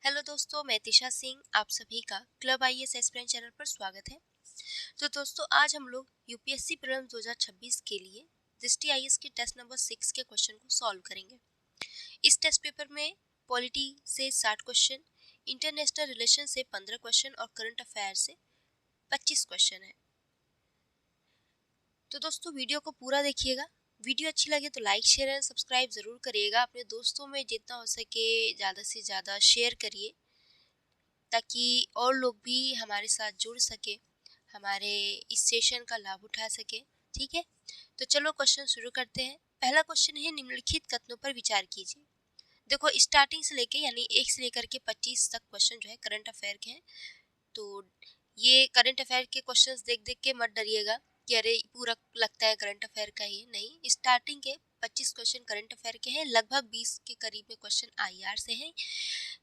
Hello दोस्तों, मैं तिशा सिंह आप सभी का क्लब आईएएस एस्पिरेंट चैनल पर स्वागत है। तो दोस्तों, आज हम लोग यूपीएससी प्रीलिम्स 2026 के लिए दृष्टि आईएएस के टेस्ट नंबर 6 के क्वेश्चन को सॉल्व करेंगे। इस टेस्ट पेपर में पॉलिटी से 60 क्वेश्चन, इंटरनेशनल रिलेशन से 15 क्वेश्चन और करंट अफेयर से 25 क्वेश्चन है। तो दोस्तों, वीडियो को पूरा देखिएगा। वीडियो अच्छी लगे तो लाइक शेयर एंड सब्सक्राइब जरूर करिएगा। अपने दोस्तों में जितना हो सके ज़्यादा से ज़्यादा शेयर करिए ताकि और लोग भी हमारे साथ जुड़ सके, हमारे इस सेशन का लाभ उठा सके। ठीक है, तो चलो क्वेश्चन शुरू करते हैं। पहला क्वेश्चन है, निम्नलिखित कथनों पर विचार कीजिए। देखो, स्टार्टिंग से लेके यानी 1 से लेकर के 25 तक क्वेश्चन जो है करंट अफेयर के हैं। तो ये करंट अफेयर के क्वेश्चंस देख देख के मत डरिएगा कि अरे पूरा लगता है करंट अफेयर का ही। नहीं, स्टार्टिंग के 25 क्वेश्चन करंट अफेयर के हैं, लगभग 20 के करीब में क्वेश्चन आईआर से हैं।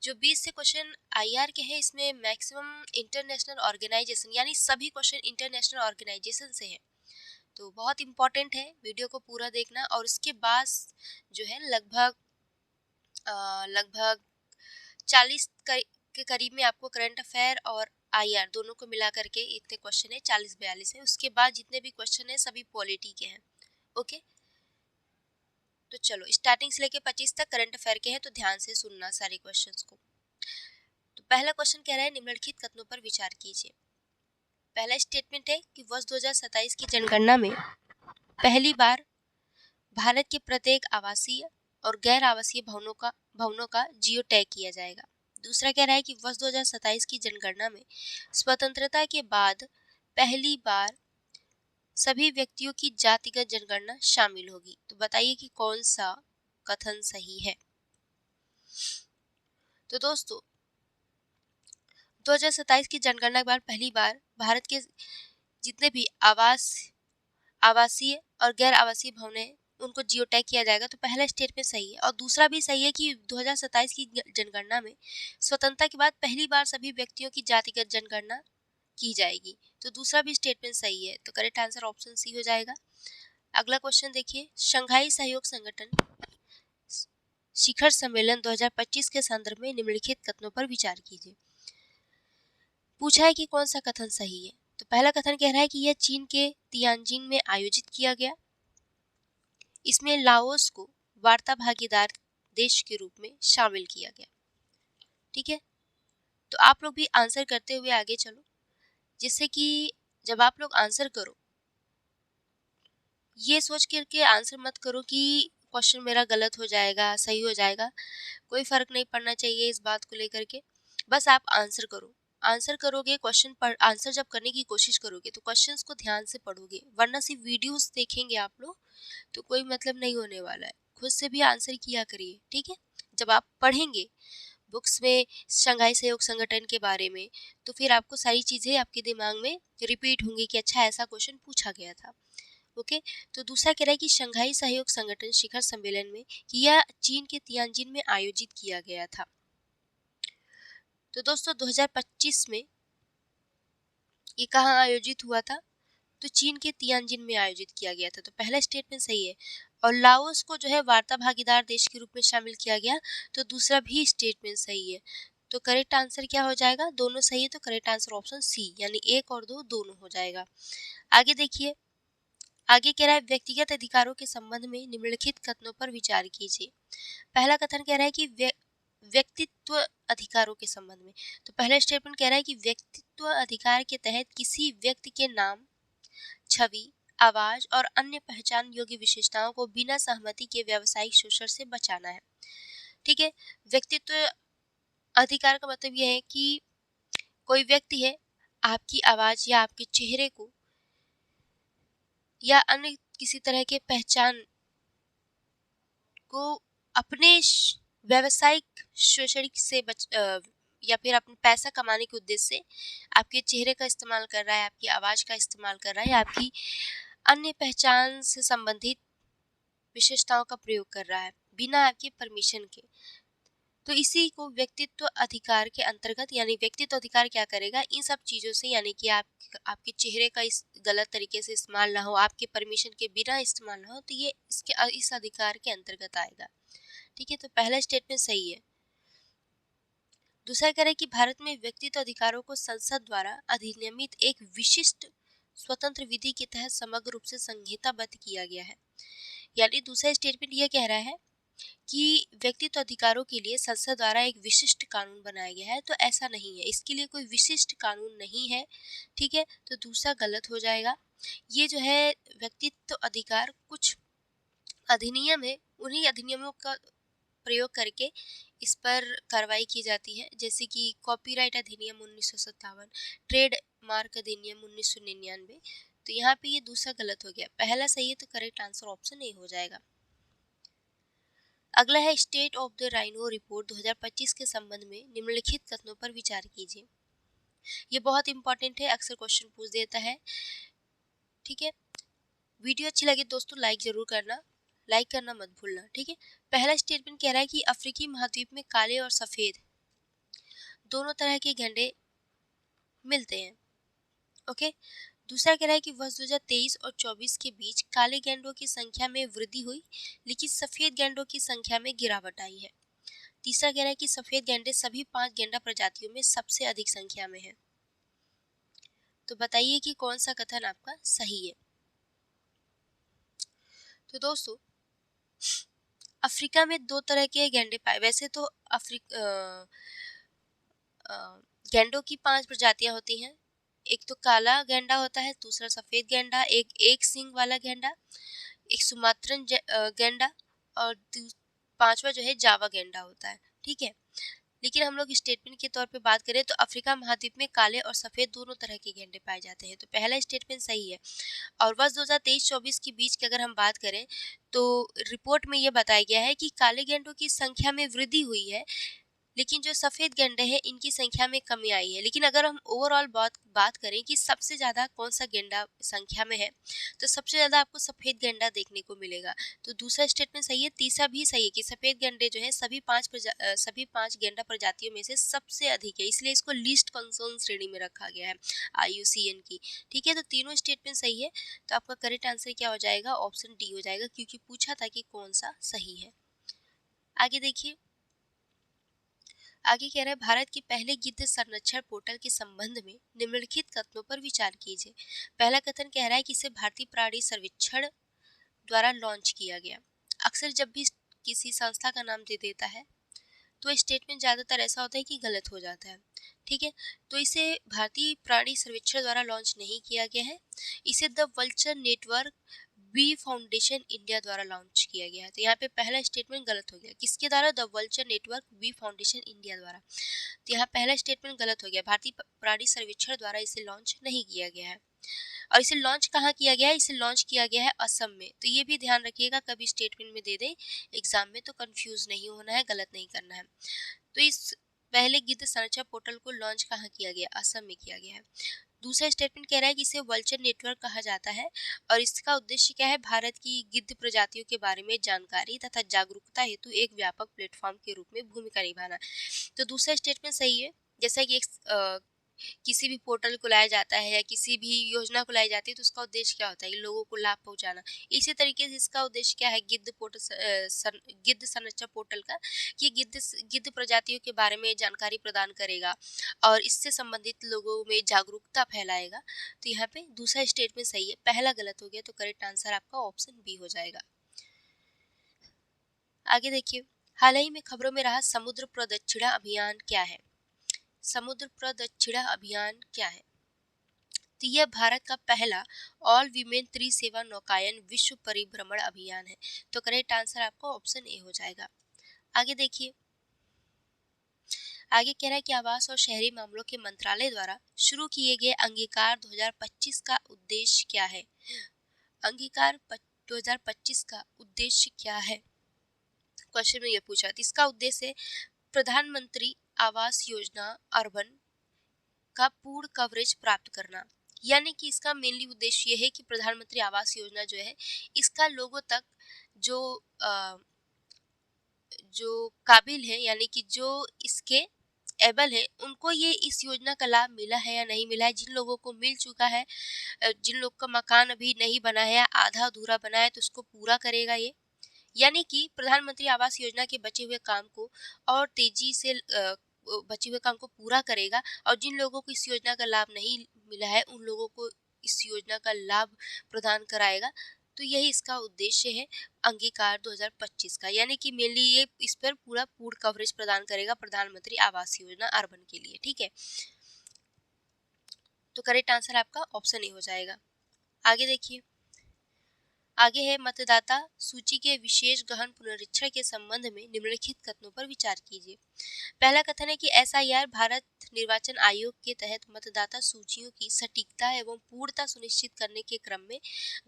जो 20 से क्वेश्चन आईआर के हैं, इसमें मैक्सिमम इंटरनेशनल ऑर्गेनाइजेशन यानी सभी क्वेश्चन इंटरनेशनल ऑर्गेनाइजेशन से हैं। तो बहुत इंपॉर्टेंट है, वीडियो को पूरा देखना। और उसके बाद जो है लगभग 40 के करीब में आपको करंट अफेयर और आईआर दोनों को मिला करके इतने क्वेश्चन है, 40-42 है। उसके बाद जितने भी क्वेश्चन है सभी पॉलिटी के हैं। ओके, तो चलो स्टार्टिंग से लेके 25 तक करंट अफेयर के हैं, तो ध्यान से सुनना सारे क्वेश्चंस को। तो पहला क्वेश्चन कह रहा है, निम्नलिखित कथनों पर विचार कीजिए। पहला स्टेटमेंट है कि वर्ष 2027 की जनगणना में पहली बार भारत के प्रत्येक आवासीय और गैर आवासीय भवनों का जियो टैग किया जाएगा। दूसरा कह रहा है कि वर्ष 2027 की जनगणना में स्वतंत्रता के बाद पहली बार सभी व्यक्तियों की जातिगत जनगणना शामिल होगी। तो बताइए कि कौन सा कथन सही है। तो दोस्तों, 2027 की जनगणना के बाद पहली बार भारत के जितने भी आवासीय और गैर आवासीय भवन है उनको जियो टैग किया जाएगा। तो पहला स्टेटमेंट सही है। और दूसरा भी सही है कि 2027 की जनगणना में स्वतंत्रता के बाद पहली बार सभी व्यक्तियों की जातिगत जनगणना की जाएगी। तो दूसरा भी स्टेटमेंट सही है। तो करेक्ट आंसर ऑप्शन सी हो जाएगा। अगला क्वेश्चन देखिए, शंघाई सहयोग संगठन शिखर सम्मेलन 2025 के संदर्भ में निम्नलिखित कथनों पर विचार कीजिए। पूछा है कि कौन सा कथन सही है। तो पहला कथन कह रहा है कि यह चीन के तियानजिन में आयोजित किया गया। इसमें लाओस को वार्ता भागीदार देश के रूप में शामिल किया गया। ठीक है, तो आप लोग भी आंसर करते हुए आगे चलो, जिससे कि जब आप लोग आंसर करो ये सोच करके आंसर मत करो कि क्वेश्चन मेरा गलत हो जाएगा सही हो जाएगा। कोई फर्क नहीं पड़ना चाहिए इस बात को लेकर के। बस आप आंसर करो। आंसर करोगे, क्वेश्चन पर आंसर जब करने की कोशिश करोगे तो क्वेश्चंस को ध्यान से पढ़ोगे, वरना सिर्फ वीडियोस देखेंगे आप लोग तो कोई मतलब नहीं होने वाला है। खुद से भी आंसर किया करिए। ठीक है, जब आप पढ़ेंगे बुक्स में शंघाई सहयोग संगठन के बारे में तो फिर आपको सारी चीजें आपके दिमाग में रिपीट होंगी कि अच्छा ऐसा क्वेश्चन पूछा गया था। ओके, तो दूसरा कह रहा है कि शंघाई सहयोग संगठन शिखर सम्मेलन में यह चीन के तियानजिन में आयोजित किया गया था। तो दोस्तों, 2025 में ये कहाँ आयोजित हुआ था? तो चीन के तियानजिन में आयोजित किया गया था। तो पहला स्टेटमेंट सही है। और लाओस को जो है वार्ता भागीदार देश के रूप में शामिल किया गया, तो दूसरा भी स्टेटमेंट सही है। तो करेक्ट आंसर क्या हो जाएगा? दोनों सही है, तो करेक्ट आंसर ऑप्शन सी यानी 1 और 2 दोनों हो जाएगा। आगे देखिए, आगे कह रहा है व्यक्तिगत अधिकारों के संबंध में निम्नलिखित कथनों पर विचार कीजिए। पहला कथन कह रहा है कि व्यक्तित्व अधिकारों के संबंध में। तो पहला स्टेटमेंट कह रहा है कि व्यक्तित्व अधिकार के तहत किसी व्यक्ति के नाम, छवि, आवाज और अन्य पहचान योग्य विशेषताओं को बिना सहमति के व्यावसायिक शोषण से बचाना है। ठीक है, व्यक्तित्व अधिकार का मतलब यह है कि कोई व्यक्ति है, आपकी आवाज या आपके चेहरे को या अन्य किसी तरह के पहचान को अपने व्यावसायिक शोषण से या फिर अपने पैसा कमाने के उद्देश्य से आपके चेहरे का इस्तेमाल कर रहा है, आपकी आवाज का इस्तेमाल कर रहा है, या आपकी अन्य पहचान से संबंधित विशेषताओं का प्रयोग कर रहा है बिना आपकी परमिशन के। तो इसी को व्यक्तित्व अधिकार के अंतर्गत, यानी व्यक्तित्व अधिकार क्या करेगा, इन सब चीजों से, यानी कि आपके चेहरे का इस गलत तरीके से इस्तेमाल ना हो, आपके परमिशन के बिना इस्तेमाल ना हो, तो ये इस अधिकार के अंतर्गत आएगा। ठीक है, तो पहला स्टेटमेंट सही है। दूसरा कह रहा है कि भारत में व्यक्तित्व अधिकारों को संसद द्वारा अधिनियमित एक विशिष्ट स्वतंत्र विधि के तहत समग्र रूप से संहिताबद्ध किया गया है। यानी दूसरा स्टेटमेंट यह कह रहा है कि व्यक्तित्व अधिकारों के लिए संसद द्वारा एक विशिष्ट कानून बनाया गया है, तो ऐसा नहीं है, इसके लिए कोई विशिष्ट कानून नहीं है। ठीक है, तो दूसरा गलत हो जाएगा। ये जो है व्यक्तित्व अधिकार कुछ अधिनियम है, उन्हीं अधिनियमों का प्रयोग करके इस पर कार्रवाई की जाती है, जैसे कि कॉपीराइट अधिनियम 1957, ट्रेड मार्क अधिनियम 1999। तो यहाँ पे ये दूसरा गलत हो गया, पहला सही है, तो करेक्ट आंसर ऑप्शन ए हो जाएगा। अगला है state of the rhino report 2025 के संबंध में निम्नलिखित कथनों पर विचार कीजिए। ये बहुत इंपॉर्टेंट है, अक्सर क्वेश्चन पूछ देता है। ठीक है, वीडियो अच्छी लगे दोस्तों लाइक जरूर करना, लाइक करना मत भूलना। ठीक है, पहला स्टेटमेंट कह रहा है कि अफ्रीकी महाद्वीप में काले और सफेद दोनों तरह के गैंडे मिलते हैं। ओके, दूसरा कह रहा है कि वर्ष 2023 और 24 के बीच काले गैंडों की संख्या में वृद्धि हुई, लेकिन सफेद गैंडों की संख्या में गिरावट आई है। तीसरा कह रहा है कि सफेद गैंडे सभी 5 गैंडा प्रजातियों में सबसे अधिक संख्या में है। तो बताइए कि कौन सा कथन आपका सही है। तो दोस्तों, अफ्रीका में 2 तरह के गैंडे पाए, वैसे तो गैंडों की 5 प्रजातियां होती हैं। एक तो काला गैंडा होता है, दूसरा सफेद गैंडा, एक सींग वाला गैंडा, एक सुमात्रन गैंडा, और पांचवा जो है जावा गैंडा होता है। ठीक है, लेकिन हम लोग स्टेटमेंट के तौर पे बात करें तो अफ्रीका महाद्वीप में काले और सफेद दोनों तरह के गैंडे पाए जाते हैं, तो पहला स्टेटमेंट सही है। और वर्ष 2023-24 के बीच की अगर हम बात करें तो रिपोर्ट में ये बताया गया है कि काले गैंडों की संख्या में वृद्धि हुई है, लेकिन जो सफ़ेद गैंडे हैं इनकी संख्या में कमी आई है। लेकिन अगर हम ओवरऑल बात करें कि सबसे ज़्यादा कौन सा गैंडा संख्या में है, तो सबसे ज़्यादा आपको सफ़ेद गैंडा देखने को मिलेगा। तो दूसरा स्टेटमेंट सही है। तीसरा भी सही है कि सफ़ेद गैंडे जो है सभी पाँच गैंडा प्रजातियों में से सबसे अधिक है, इसलिए इसको लीस्ट कंसर्न श्रेणी में रखा गया है IUCN की। ठीक है, तो तीनों स्टेटमेंट सही है, तो आपका करेक्ट आंसर क्या हो जाएगा, ऑप्शन डी हो जाएगा, क्योंकि पूछा था कि कौन सा सही है। आगे देखिए, आगे कह रहा है भारत के पहले गिद्ध संरक्षण पोर्टल के संबंध में निम्नलिखित कथनों पर विचार कीजिए। पहला कथन कह रहा है कि इसे भारतीय प्राणी सर्वेक्षण द्वारा लॉन्च किया गया। अक्सर जब भी किसी संस्था का नाम दे देता है तो स्टेटमेंट ज़्यादातर ऐसा होता है कि गलत हो जाता है। ठीक है, तो इसे भारतीय प्राणी सर्वेक्षण द्वारा लॉन्च नहीं किया गया है, इसे the vulture network B foundation India द्वारा लॉन्च किया गया है। तो यहाँ पे पहला स्टेटमेंट गलत हो गया, किसके द्वारा, the vulture network B foundation India द्वारा। तो यहाँ पहला स्टेटमेंट गलत हो गया, भारतीय प्राणी सर्वेक्षण द्वारा इसे लॉन्च नहीं किया गया है। और इसे लॉन्च कहाँ किया गया है, इसे लॉन्च किया गया है असम में। तो ये भी ध्यान रखिएगा, कभी स्टेटमेंट में दे दे एग्जाम में तो कंफ्यूज नहीं होना है, गलत नहीं करना है। तो इस पहले गिद्ध संरक्षण पोर्टल को लॉन्च कहाँ किया गया, असम में किया गया है। दूसरा स्टेटमेंट कह रहा है कि इसे वल्चर नेटवर्क कहा जाता है और इसका उद्देश्य क्या है, भारत की गिद्ध प्रजातियों के बारे में जानकारी तथा जागरूकता हेतु एक व्यापक प्लेटफॉर्म के रूप में भूमिका निभाना। तो दूसरा स्टेटमेंट सही है। जैसा कि किसी भी पोर्टल को लाया जाता है या किसी भी योजना को लाई जाती है तो उसका उद्देश्य क्या होता है, लोगों को लाभ पहुंचाना। इसी तरीके से इसका उद्देश्य क्या है, गिद्ध संरक्षण पोर्टल का, कि गिद्ध प्रजातियों के बारे में जानकारी प्रदान करेगा और इससे संबंधित लोगों में जागरूकता फैलाएगा। तो यहाँ पे दूसरा स्टेटमेंट सही है, पहला गलत हो गया, तो करेक्ट आंसर आपका ऑप्शन बी हो जाएगा। आगे देखिए, हाल ही में खबरों में रहा समुद्र प्रदक्षिणा अभियान क्या है। समुद्र प्रदक्षिणा अभियान क्या है, तो यह भारत का पहला ऑल वीमेन त्रिसेवा नौकायन विश्व परिभ्रमण अभियान है। तो करेक्ट आंसर आपको ऑप्शन ए हो जाएगा। आगे देखिए, आगे कह रहा है कि आवास और शहरी मामलों के मंत्रालय द्वारा शुरू किए गए अंगीकार 2025 का उद्देश्य क्या है। अंगीकार 2025 का उद्देश्य क्या है, क्वेश्चन में यह पूछा। तो इसका उद्देश्य प्रधानमंत्री आवास योजना अर्बन का पूर्ण कवरेज प्राप्त करना। यानी कि इसका मेनली उद्देश्य ये है कि प्रधानमंत्री आवास योजना जो है इसका लोगों तक जो काबिल है, यानी कि जो इसके एबल है, उनको ये इस योजना का लाभ मिला है या नहीं मिला है। जिन लोगों को मिल चुका है, जिन लोग का मकान अभी नहीं बना है, आधा अधूरा बना है, तो उसको पूरा करेगा ये। यानी कि प्रधानमंत्री आवास योजना के बचे हुए काम को और तेजी से बचे हुए काम को पूरा करेगा, और जिन लोगों को इस योजना का लाभ नहीं मिला है उन लोगों को इस योजना का लाभ प्रदान कराएगा। तो यही इसका उद्देश्य है अंगीकार 2025 का, यानी कि मेनली ये इस पर पूर्ण कवरेज प्रदान करेगा प्रधानमंत्री आवास योजना अर्बन के लिए। ठीक है, तो करेक्ट आंसर आपका ऑप्शन ए हो जाएगा। आगे देखिए, आगे है मतदाता सूची के विशेष गहन पुनरीक्षण के संबंध में निम्नलिखित कथनों पर विचार कीजिए। पहला कथन है कि एसआईआर भारत निर्वाचन आयोग के तहत मतदाता सूचियों की सटीकता एवं पूर्णता सुनिश्चित करने के क्रम में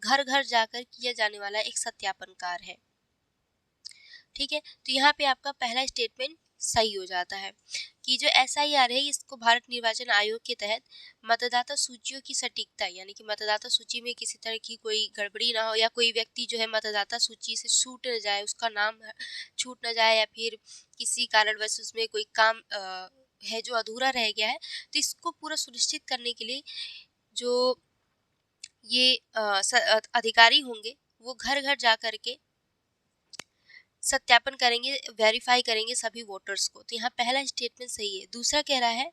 घर घर जाकर किया जाने वाला एक सत्यापन कार्य है। ठीक है, तो यहाँ पे आपका पहला स्टेटमेंट सही हो जाता है कि जो एसआईआर है इसको भारत निर्वाचन आयोग के तहत मतदाता सूचियों की सटीकता, यानी कि मतदाता सूची में किसी तरह की कोई गड़बड़ी ना हो, या कोई व्यक्ति जो है मतदाता सूची से छूट न जाए, उसका नाम छूट न जाए, या फिर किसी कारणवश उसमें कोई काम है जो अधूरा रह गया है, तो इसको पूरा सुनिश्चित करने के लिए जो ये अधिकारी होंगे वो घर घर जा करके सत्यापन करेंगे, वेरीफाई करेंगे सभी वोटर्स को। तो यहाँ पहला स्टेटमेंट सही है। दूसरा कह रहा है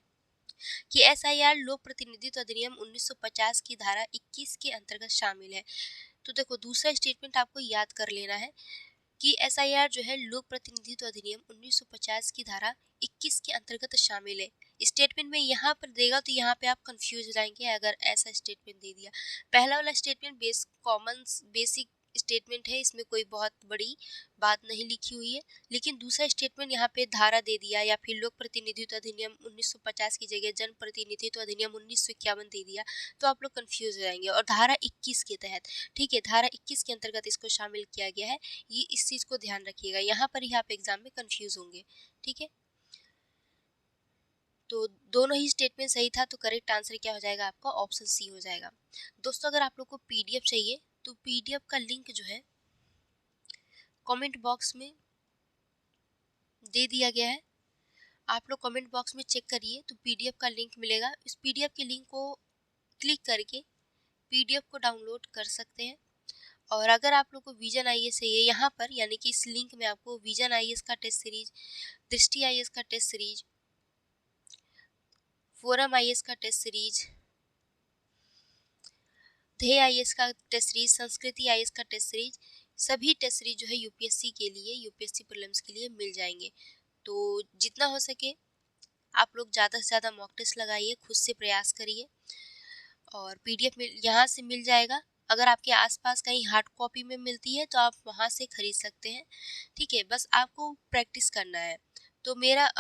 कि एसआईआर लोक प्रतिनिधित्व अधिनियम 1950 की धारा 21 के अंतर्गत शामिल है। तो देखो, दूसरा स्टेटमेंट आपको याद कर लेना है कि एसआईआर जो है लोक प्रतिनिधित्व अधिनियम 1950 की धारा 21 के अंतर्गत शामिल है। स्टेटमेंट में यहाँ पर देगा तो यहाँ पे आप कंफ्यूज हो जाएंगे अगर ऐसा स्टेटमेंट दे दिया। पहला वाला स्टेटमेंट बेसिक स्टेटमेंट है, इसमें कोई बहुत बड़ी बात नहीं लिखी हुई है, लेकिन दूसरा स्टेटमेंट यहाँ पे धारा दे दिया या फिर लोक प्रतिनिधित्व अधिनियम 1950 की जगह जन प्रतिनिधित्व अधिनियम 1951 दे दिया, तो आप लोग कंफ्यूज हो जाएंगे। और धारा 21 के तहत, ठीक है, धारा 21 के अंतर्गत इसको शामिल किया गया है, ये इस चीज को ध्यान रखिएगा, यहाँ पर ही आप एग्जाम में कंफ्यूज होंगे। ठीक है, तो दोनों ही स्टेटमेंट सही था, तो करेक्ट आंसर क्या हो जाएगा आपका ऑप्शन सी हो जाएगा। दोस्तों, अगर आप लोग को पीडीएफ चाहिए तो पीडीएफ का लिंक जो है कमेंट बॉक्स में दे दिया गया है, आप लोग कमेंट बॉक्स में चेक करिए तो पीडीएफ का लिंक मिलेगा। इस पीडीएफ के लिंक को क्लिक करके पीडीएफ को डाउनलोड कर सकते हैं। और अगर आप लोग को विजन आईएएस चाहिए, यहाँ पर यानी कि इस लिंक में आपको विजन आईएएस का टेस्ट सीरीज, दृष्टि आईएएस का टेस्ट सीरीज, फोरम आईएएस का टेस्ट सीरीज, ध्येय आईएएस का टेस्ट सीरीज, संस्कृति आईएएस का टेस्ट सीरीज, सभी टेस्ट सीरीज जो है यूपीएससी के लिए, यूपीएससी प्रीलिम्स के लिए मिल जाएंगे। तो जितना हो सके आप लोग ज़्यादा से ज़्यादा मॉक टेस्ट लगाइए, खुद से प्रयास करिए, और पीडीएफ में यहाँ से मिल जाएगा। अगर आपके आसपास कहीं हार्ड कॉपी में मिलती है तो आप वहाँ से खरीद सकते हैं। ठीक है, बस आपको प्रैक्टिस करना है। तो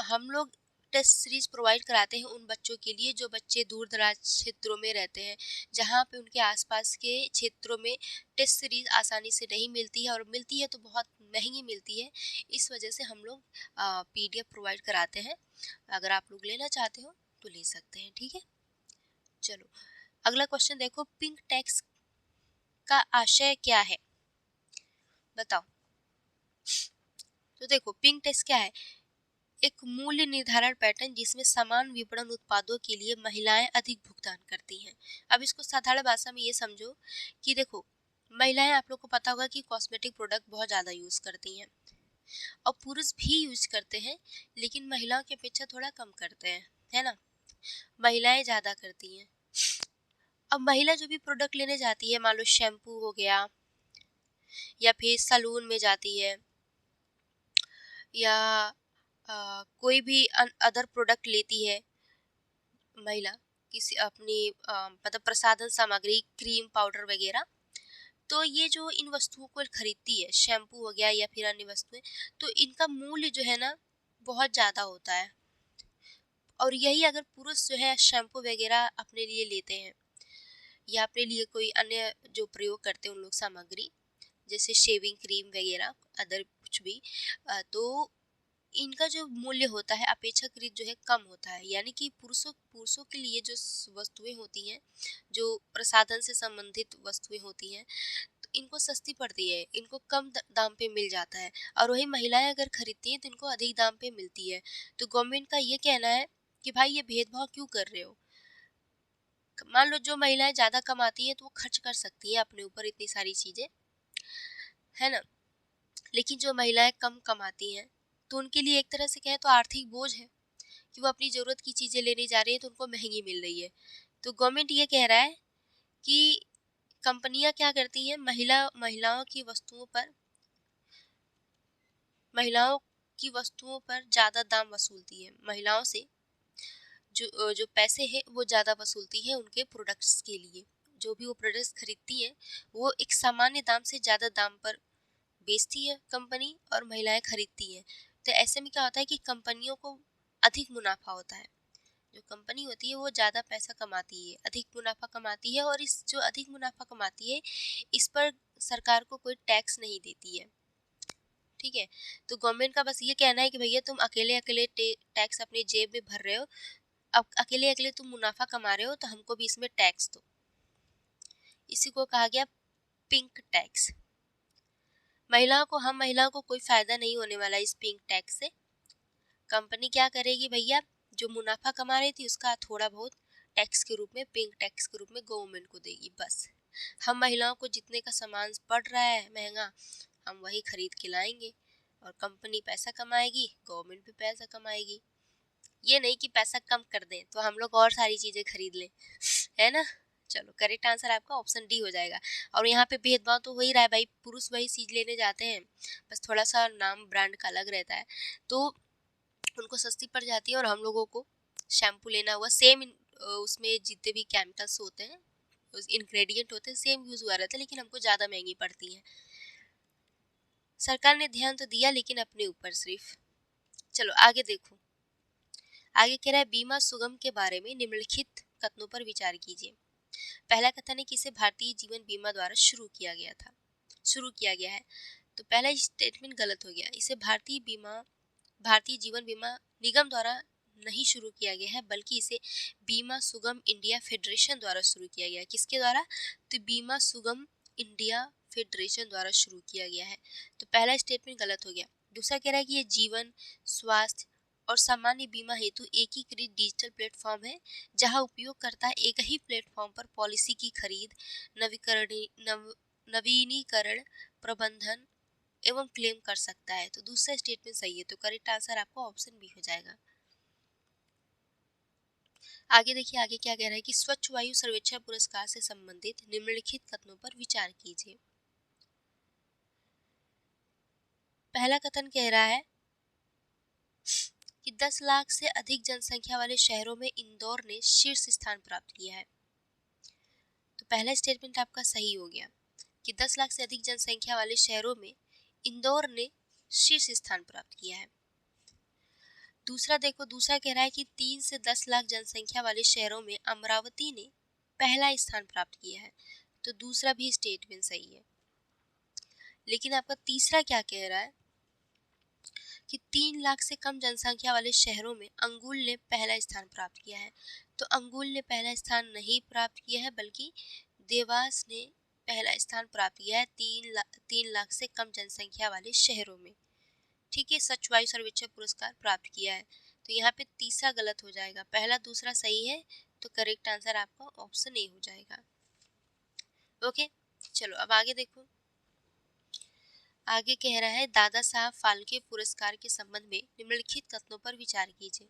हम लोग टेस्ट सीरीज प्रोवाइड कराते हैं उन बच्चों के लिए जो बच्चे दूर दराज क्षेत्रों में रहते हैं, जहाँ पे उनके आसपास के क्षेत्रों में टेस्ट सीरीज आसानी से नहीं मिलती है, और मिलती है तो बहुत महंगी मिलती है। इस वजह से हम लोग पीडीएफ प्रोवाइड कराते हैं। अगर आप लोग लेना चाहते हो तो ले सकते हैं। ठीक है, चलो अगला क्वेश्चन देखो, पिंक टैक्स का आशय क्या है, बताओ। तो देखो, पिंक टैक्स क्या है? एक मूल्य निर्धारण पैटर्न जिसमें समान विपणन उत्पादों के लिए महिलाएं अधिक भुगतान करती हैं। अब इसको साधारण भाषा में ये समझो कि देखो, महिलाएं, आप लोग को पता होगा कि कॉस्मेटिक प्रोडक्ट बहुत ज़्यादा यूज़ करती हैं, और पुरुष भी यूज करते हैं, लेकिन महिलाओं की अपेक्षा थोड़ा कम करते हैं, है ना। महिलाएं ज़्यादा करती हैं। अब महिला जो भी प्रोडक्ट लेने जाती है, मान लो शैम्पू हो गया, या फिर सलून में जाती है, या कोई भी अदर प्रोडक्ट लेती है महिला, किसी अपनी मतलब प्रसाधन सामग्री, क्रीम, पाउडर वगैरह, तो ये जो इन वस्तुओं को खरीदती है, शैम्पू हो गया या फिर अन्य वस्तुएं, तो इनका मूल्य जो है ना बहुत ज़्यादा होता है। और यही अगर पुरुष जो है शैम्पू वगैरह अपने लिए लेते हैं, या अपने लिए कोई अन्य जो प्रयोग करते हैं उन लोग सामग्री, जैसे शेविंग क्रीम वगैरह, अदर कुछ भी, तो इनका जो मूल्य होता है अपेक्षाकृत जो है कम होता है। यानी कि पुरुषों के लिए जो वस्तुएं होती हैं, जो प्रसाधन से संबंधित वस्तुएं होती हैं, तो इनको सस्ती पड़ती है, इनको कम दाम पे मिल जाता है, और वही महिलाएं अगर खरीदती हैं तो इनको अधिक दाम पे मिलती है। तो गवर्नमेंट का ये कहना है कि भाई ये भेदभाव क्यों कर रहे हो। मान लो जो महिलाएं ज़्यादा कमाती हैं तो वो खर्च कर सकती हैं अपने ऊपर इतनी सारी चीज़ें, है ना, लेकिन जो महिलाएं कम कमाती हैं तो उनके लिए एक तरह से कहें तो आर्थिक बोझ है, कि वो अपनी ज़रूरत की चीज़ें लेने जा रहे हैं तो उनको महँगी मिल रही है। तो गवर्नमेंट ये कह रहा है कि कंपनियाँ क्या करती हैं, महिलाओं की वस्तुओं पर ज़्यादा दाम वसूलती है। महिलाओं से जो पैसे हैं वो ज़्यादा वसूलती है उनके प्रोडक्ट्स के लिए। जो भी वो प्रोडक्ट्स खरीदती हैं वो एक सामान्य दाम से ज़्यादा दाम पर बेचती है कंपनी और महिलाएं खरीदती हैं। तो ऐसे में क्या होता है कि कंपनियों को अधिक मुनाफा होता है। जो कंपनी होती है वो ज़्यादा पैसा कमाती है, अधिक मुनाफा कमाती है, और इस जो अधिक मुनाफा कमाती है इस पर सरकार को कोई टैक्स नहीं देती है। ठीक है, तो गवर्नमेंट का बस ये कहना है कि भैया तुम अकेले अकेले टैक्स अपनी जेब में भर रहे हो, अब अकेले अकेले तुम मुनाफा कमा रहे हो तो हमको भी इसमें टैक्स दो। इसी को कहा गया पिंक टैक्स। महिलाओं को कोई फायदा नहीं होने वाला इस पिंक टैक्स से। कंपनी क्या करेगी भैया, जो मुनाफा कमा रही थी उसका थोड़ा बहुत टैक्स के रूप में, पिंक टैक्स के रूप में गवर्नमेंट को देगी। बस हम महिलाओं को जितने का सामान पड़ रहा है महंगा, हम वही खरीद के लाएंगे और कंपनी पैसा कमाएगी, गवर्नमेंट भी पैसा कमाएगी। ये नहीं कि पैसा कम कर दें तो हम लोग और सारी चीजें खरीद लें, है ना। चलो, करेक्ट आंसर आपका ऑप्शन डी हो जाएगा। और यहाँ पे भेदभाव तो हो ही रहा है भाई, पुरुष वही चीज लेने जाते हैं, बस थोड़ा सा नाम ब्रांड का अलग रहता है तो उनको सस्ती पड़ जाती है, और हम लोगों को शैम्पू लेना हुआ सेम उसमें जितने भी केमिकल्स होते हैं, इंग्रेडिएंट होते हैं, सेम यूज हुआ रहता है, लेकिन हमको ज़्यादा महंगी पड़ती हैं। सरकार ने ध्यान तो दिया लेकिन अपने ऊपर सिर्फ। चलो आगे देखो, आगे कह रहा है बीमा सुगम के बारे में निम्नलिखित कथनों पर विचार कीजिए। पहला कथन है कि इसे भारतीय जीवन बीमा द्वारा शुरू किया गया है। तो पहला स्टेटमेंट गलत हो गया। इसे भारतीय जीवन बीमा निगम द्वारा नहीं शुरू किया गया है, बल्कि इसे बीमा सुगम इंडिया फेडरेशन द्वारा शुरू किया गया है। किसके द्वारा? तो बीमा सुगम इंडिया फेडरेशन द्वारा शुरू किया गया है। तो पहला स्टेटमेंट गलत हो गया। दूसरा कह रहा है कि ये जीवन, स्वास्थ्य और सामान्य बीमा हेतु एकीकृत डिजिटल प्लेटफॉर्म है, जहां उपयोगकर्ता एक ही प्लेटफॉर्म पर पॉलिसी की खरीद, नवीनीकरण, प्रबंधन एवं क्लेम कर सकता है। तो दूसरा स्टेटमेंट सही है, तो करेक्ट आंसर आपका ऑप्शन बी हो जाएगा। आगे देखिए, आगे क्या कह रहा है कि स्वच्छ वायु सर्वेक्षण पुरस्कार से संबंधित निम्नलिखित कथनों पर विचार कीजिए। पहला कथन कह रहा है कि 10 लाख से अधिक जनसंख्या वाले शहरों में इंदौर ने शीर्ष स्थान प्राप्त किया है। तो पहला स्टेटमेंट आपका सही हो गया कि 10 लाख से अधिक जनसंख्या वाले शहरों में इंदौर ने शीर्ष स्थान प्राप्त किया है। दूसरा देखो, दूसरा कह रहा है कि 3 से 10 लाख जनसंख्या वाले शहरों में अमरावती ने पहला स्थान प्राप्त किया है। तो दूसरा भी स्टेटमेंट सही है। लेकिन आपका तीसरा क्या कह रहा है कि 3 लाख से कम जनसंख्या वाले शहरों में अंगुल ने पहला स्थान प्राप्त किया है। तो अंगुल ने पहला स्थान नहीं प्राप्त किया है, बल्कि देवास ने पहला स्थान प्राप्त किया है 3 लाख से कम जनसंख्या वाले शहरों में। ठीक है, स्वच्छ वायु सर्वेक्षण पुरस्कार प्राप्त किया है। तो यहाँ पे तीसरा गलत हो जाएगा, पहला दूसरा सही है, तो करेक्ट आंसर आपका ऑप्शन ए हो जाएगा। ओके, चलो अब आगे देखो। आगे कह रहा है दादा साहब फाल्के पुरस्कार के संबंध में निम्नलिखित कथनों पर विचार कीजिए।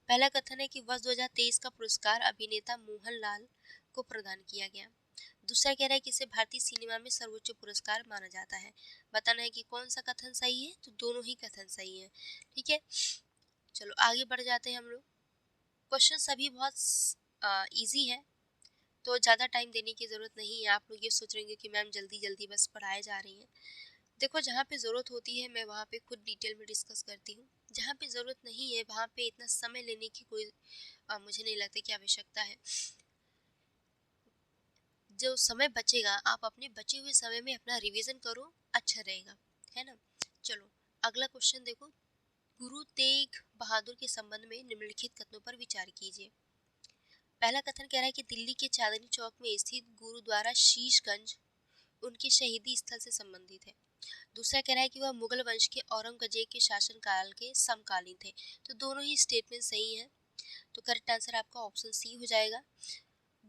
पहला कथन है कि वर्ष 2023 का पुरस्कार अभिनेता मोहनलाल को प्रदान किया गया। दूसरा कह रहा है कि इसे भारतीय सिनेमा में सर्वोच्च पुरस्कार माना जाता है। बताना है कि कौन सा कथन सही है, तो दोनों ही कथन सही है। ठीक है, चलो आगे बढ़ जाते हैं हम लोग। क्वेश्चन सभी बहुत इजी है, तो ज़्यादा टाइम देने की ज़रूरत नहीं है। आप लोग ये सोच रहे हैं कि मैम जल्दी जल्दी बस पढ़ाए जा रही हैं। देखो, जहाँ पे ज़रूरत होती है मैं वहाँ पे खुद डिटेल में डिस्कस करती हूँ, जहाँ पे ज़रूरत नहीं है वहाँ पे इतना समय लेने की कोई मुझे नहीं लगता कि आवश्यकता है। जो समय बचेगा आप अपने बचे हुए समय में अपना रिवीजन करो, अच्छा रहेगा, है ना। चलो अगला क्वेश्चन देखो। गुरु तेग बहादुर के संबंध में निम्नलिखित कथनों पर विचार कीजिए। पहला कथन कह रहा है कि दिल्ली के चांदनी चौक में स्थित गुरुद्वारा शीशगंज उनके शहीदी स्थल से संबंधित है। दूसरा कह रहा है कि वह मुगल वंश के औरंगजेब के शासनकाल के समकालीन थे। तो दोनों ही स्टेटमेंट सही हैं, तो करेक्ट आंसर आपका ऑप्शन सी हो जाएगा।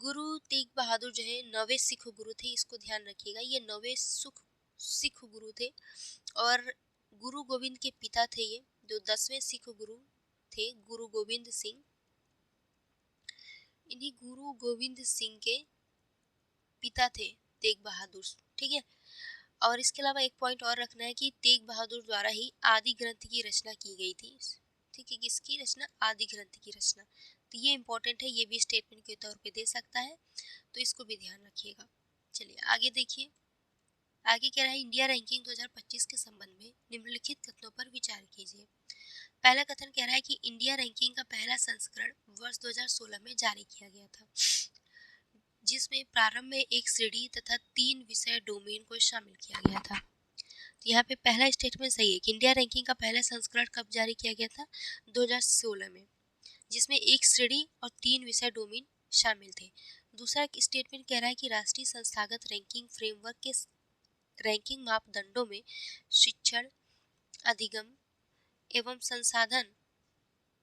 गुरु तेग बहादुर जो है 9वें सिख गुरु थे, इसको ध्यान रखिएगा, ये 9वें सिख गुरु थे। और गुरु गोविंद के पिता थे ये, जो 10वें सिख गुरु थे गुरु गोविंद सिंह। इन्हीं गुरु गोविंद सिंह के पिता थे तेग बहादुर, ठीक है। और इसके अलावा एक पॉइंट और रखना है कि तेग बहादुर द्वारा ही आदि ग्रंथ की रचना की गई थी, ठीक है। किसकी रचना? आदि ग्रंथ की रचना। तो ये इंपॉर्टेंट है, ये भी स्टेटमेंट के तौर पे दे सकता है, तो इसको भी ध्यान रखिएगा। चलिए आगे देखिए, आगे कह रहा है इंडिया रैंकिंग 2025 के संबंध में निम्नलिखित कथनों पर विचार कीजिए। पहला कथन कह रहा है कि इंडिया रैंकिंग का पहला संस्करण वर्ष 2016 में जारी किया गया था, जिसमें प्रारंभ में एक श्रेणी तथा 3 विषय डोमेन को शामिल किया गया था। तो यहाँ पे पहला स्टेटमेंट सही है कि इंडिया रैंकिंग का पहला संस्करण कब जारी किया गया था? 2016 में, जिसमें एक श्रेणी और 3 विषय डोमेन शामिल थे। दूसरा स्टेटमेंट कह रहा है कि राष्ट्रीय संस्थागत रैंकिंग फ्रेमवर्क के रैंकिंग मापदंडों में शिक्षण, अधिगम एवं संसाधन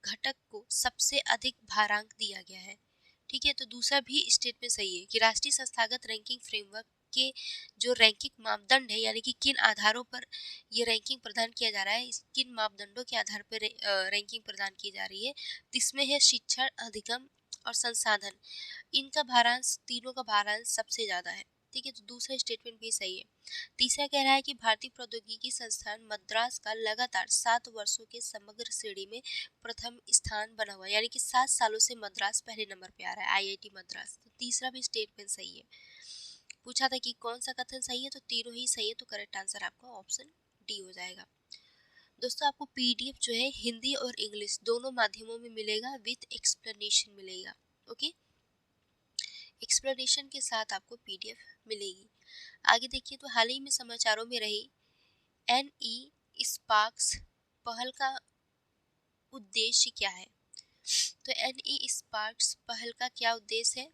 घटक को सबसे अधिक भारांक दिया गया है, ठीक है। तो दूसरा भी स्टेटमेंट सही है कि राष्ट्रीय संस्थागत रैंकिंग फ्रेमवर्क के जो रैंकिंग मापदंड है, यानी कि किन आधारों पर ये रैंकिंग प्रदान किया जा रहा है, किन मापदंडों के आधार पर रैंकिंग प्रदान की जा रही है, इसमें है शिक्षण, अधिगम और संसाधन। इनका भारांश, तीनों का भारांश सबसे ज्यादा है, ठीक है। तो दूसरा स्टेटमेंट भी सही है। तीसरा कह रहा है कि भारतीय प्रौद्योगिकी संस्थान मद्रास का लगातार 7 वर्षों के समग्र श्रेणी में प्रथम स्थान बना हुआ है, यानी कि 7 सालों से मद्रास पहले नंबर पे आ रहा है, आईआईटी मद्रास। तो तीसरा भी स्टेटमेंट सही है। पूछा था कि कौन सा कथन सही है, तो तीनों ही सही है, तो करेक्ट आंसर आपका ऑप्शन डी हो जाएगा। दोस्तों आपको पीडीएफ जो है हिंदी और इंग्लिश दोनों माध्यमों में मिलेगा, विथ एक्सप्लेनेशन मिलेगा, ओके। एक्सप्लेनेशन के साथ आपको पीडीएफ मिलेगी। आगे देखिए, तो हाल ही में समाचारों में रही एनई स्पार्क्स पहल का उद्देश्य क्या है? तो एनई स्पार्क्स पहल का क्या उद्देश्य है?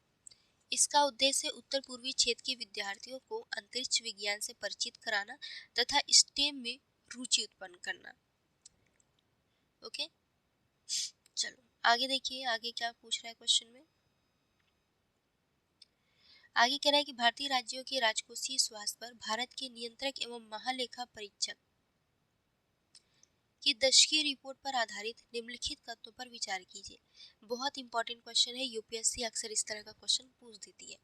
इसका उद्देश्य उत्तर पूर्वी क्षेत्र के विद्यार्थियों को अंतरिक्ष विज्ञान से परिचित कराना तथा स्टेम में रुचि उत्पन्न करना, ओके। चलो आगे देखिए, आगे क्या पूछ रहा है क्वेश्चन में। आगे कह रहा है कि भारतीय राज्यों के राजकोषीय स्वास्थ्य पर भारत के नियंत्रक एवं महालेखा परीक्षक की दशकीय रिपोर्ट पर आधारित निम्नलिखित तथ्यों पर विचार कीजिए। बहुत इंपॉर्टेंट क्वेश्चन है, यूपीएससी अक्सर इस तरह का क्वेश्चन पूछ देती है,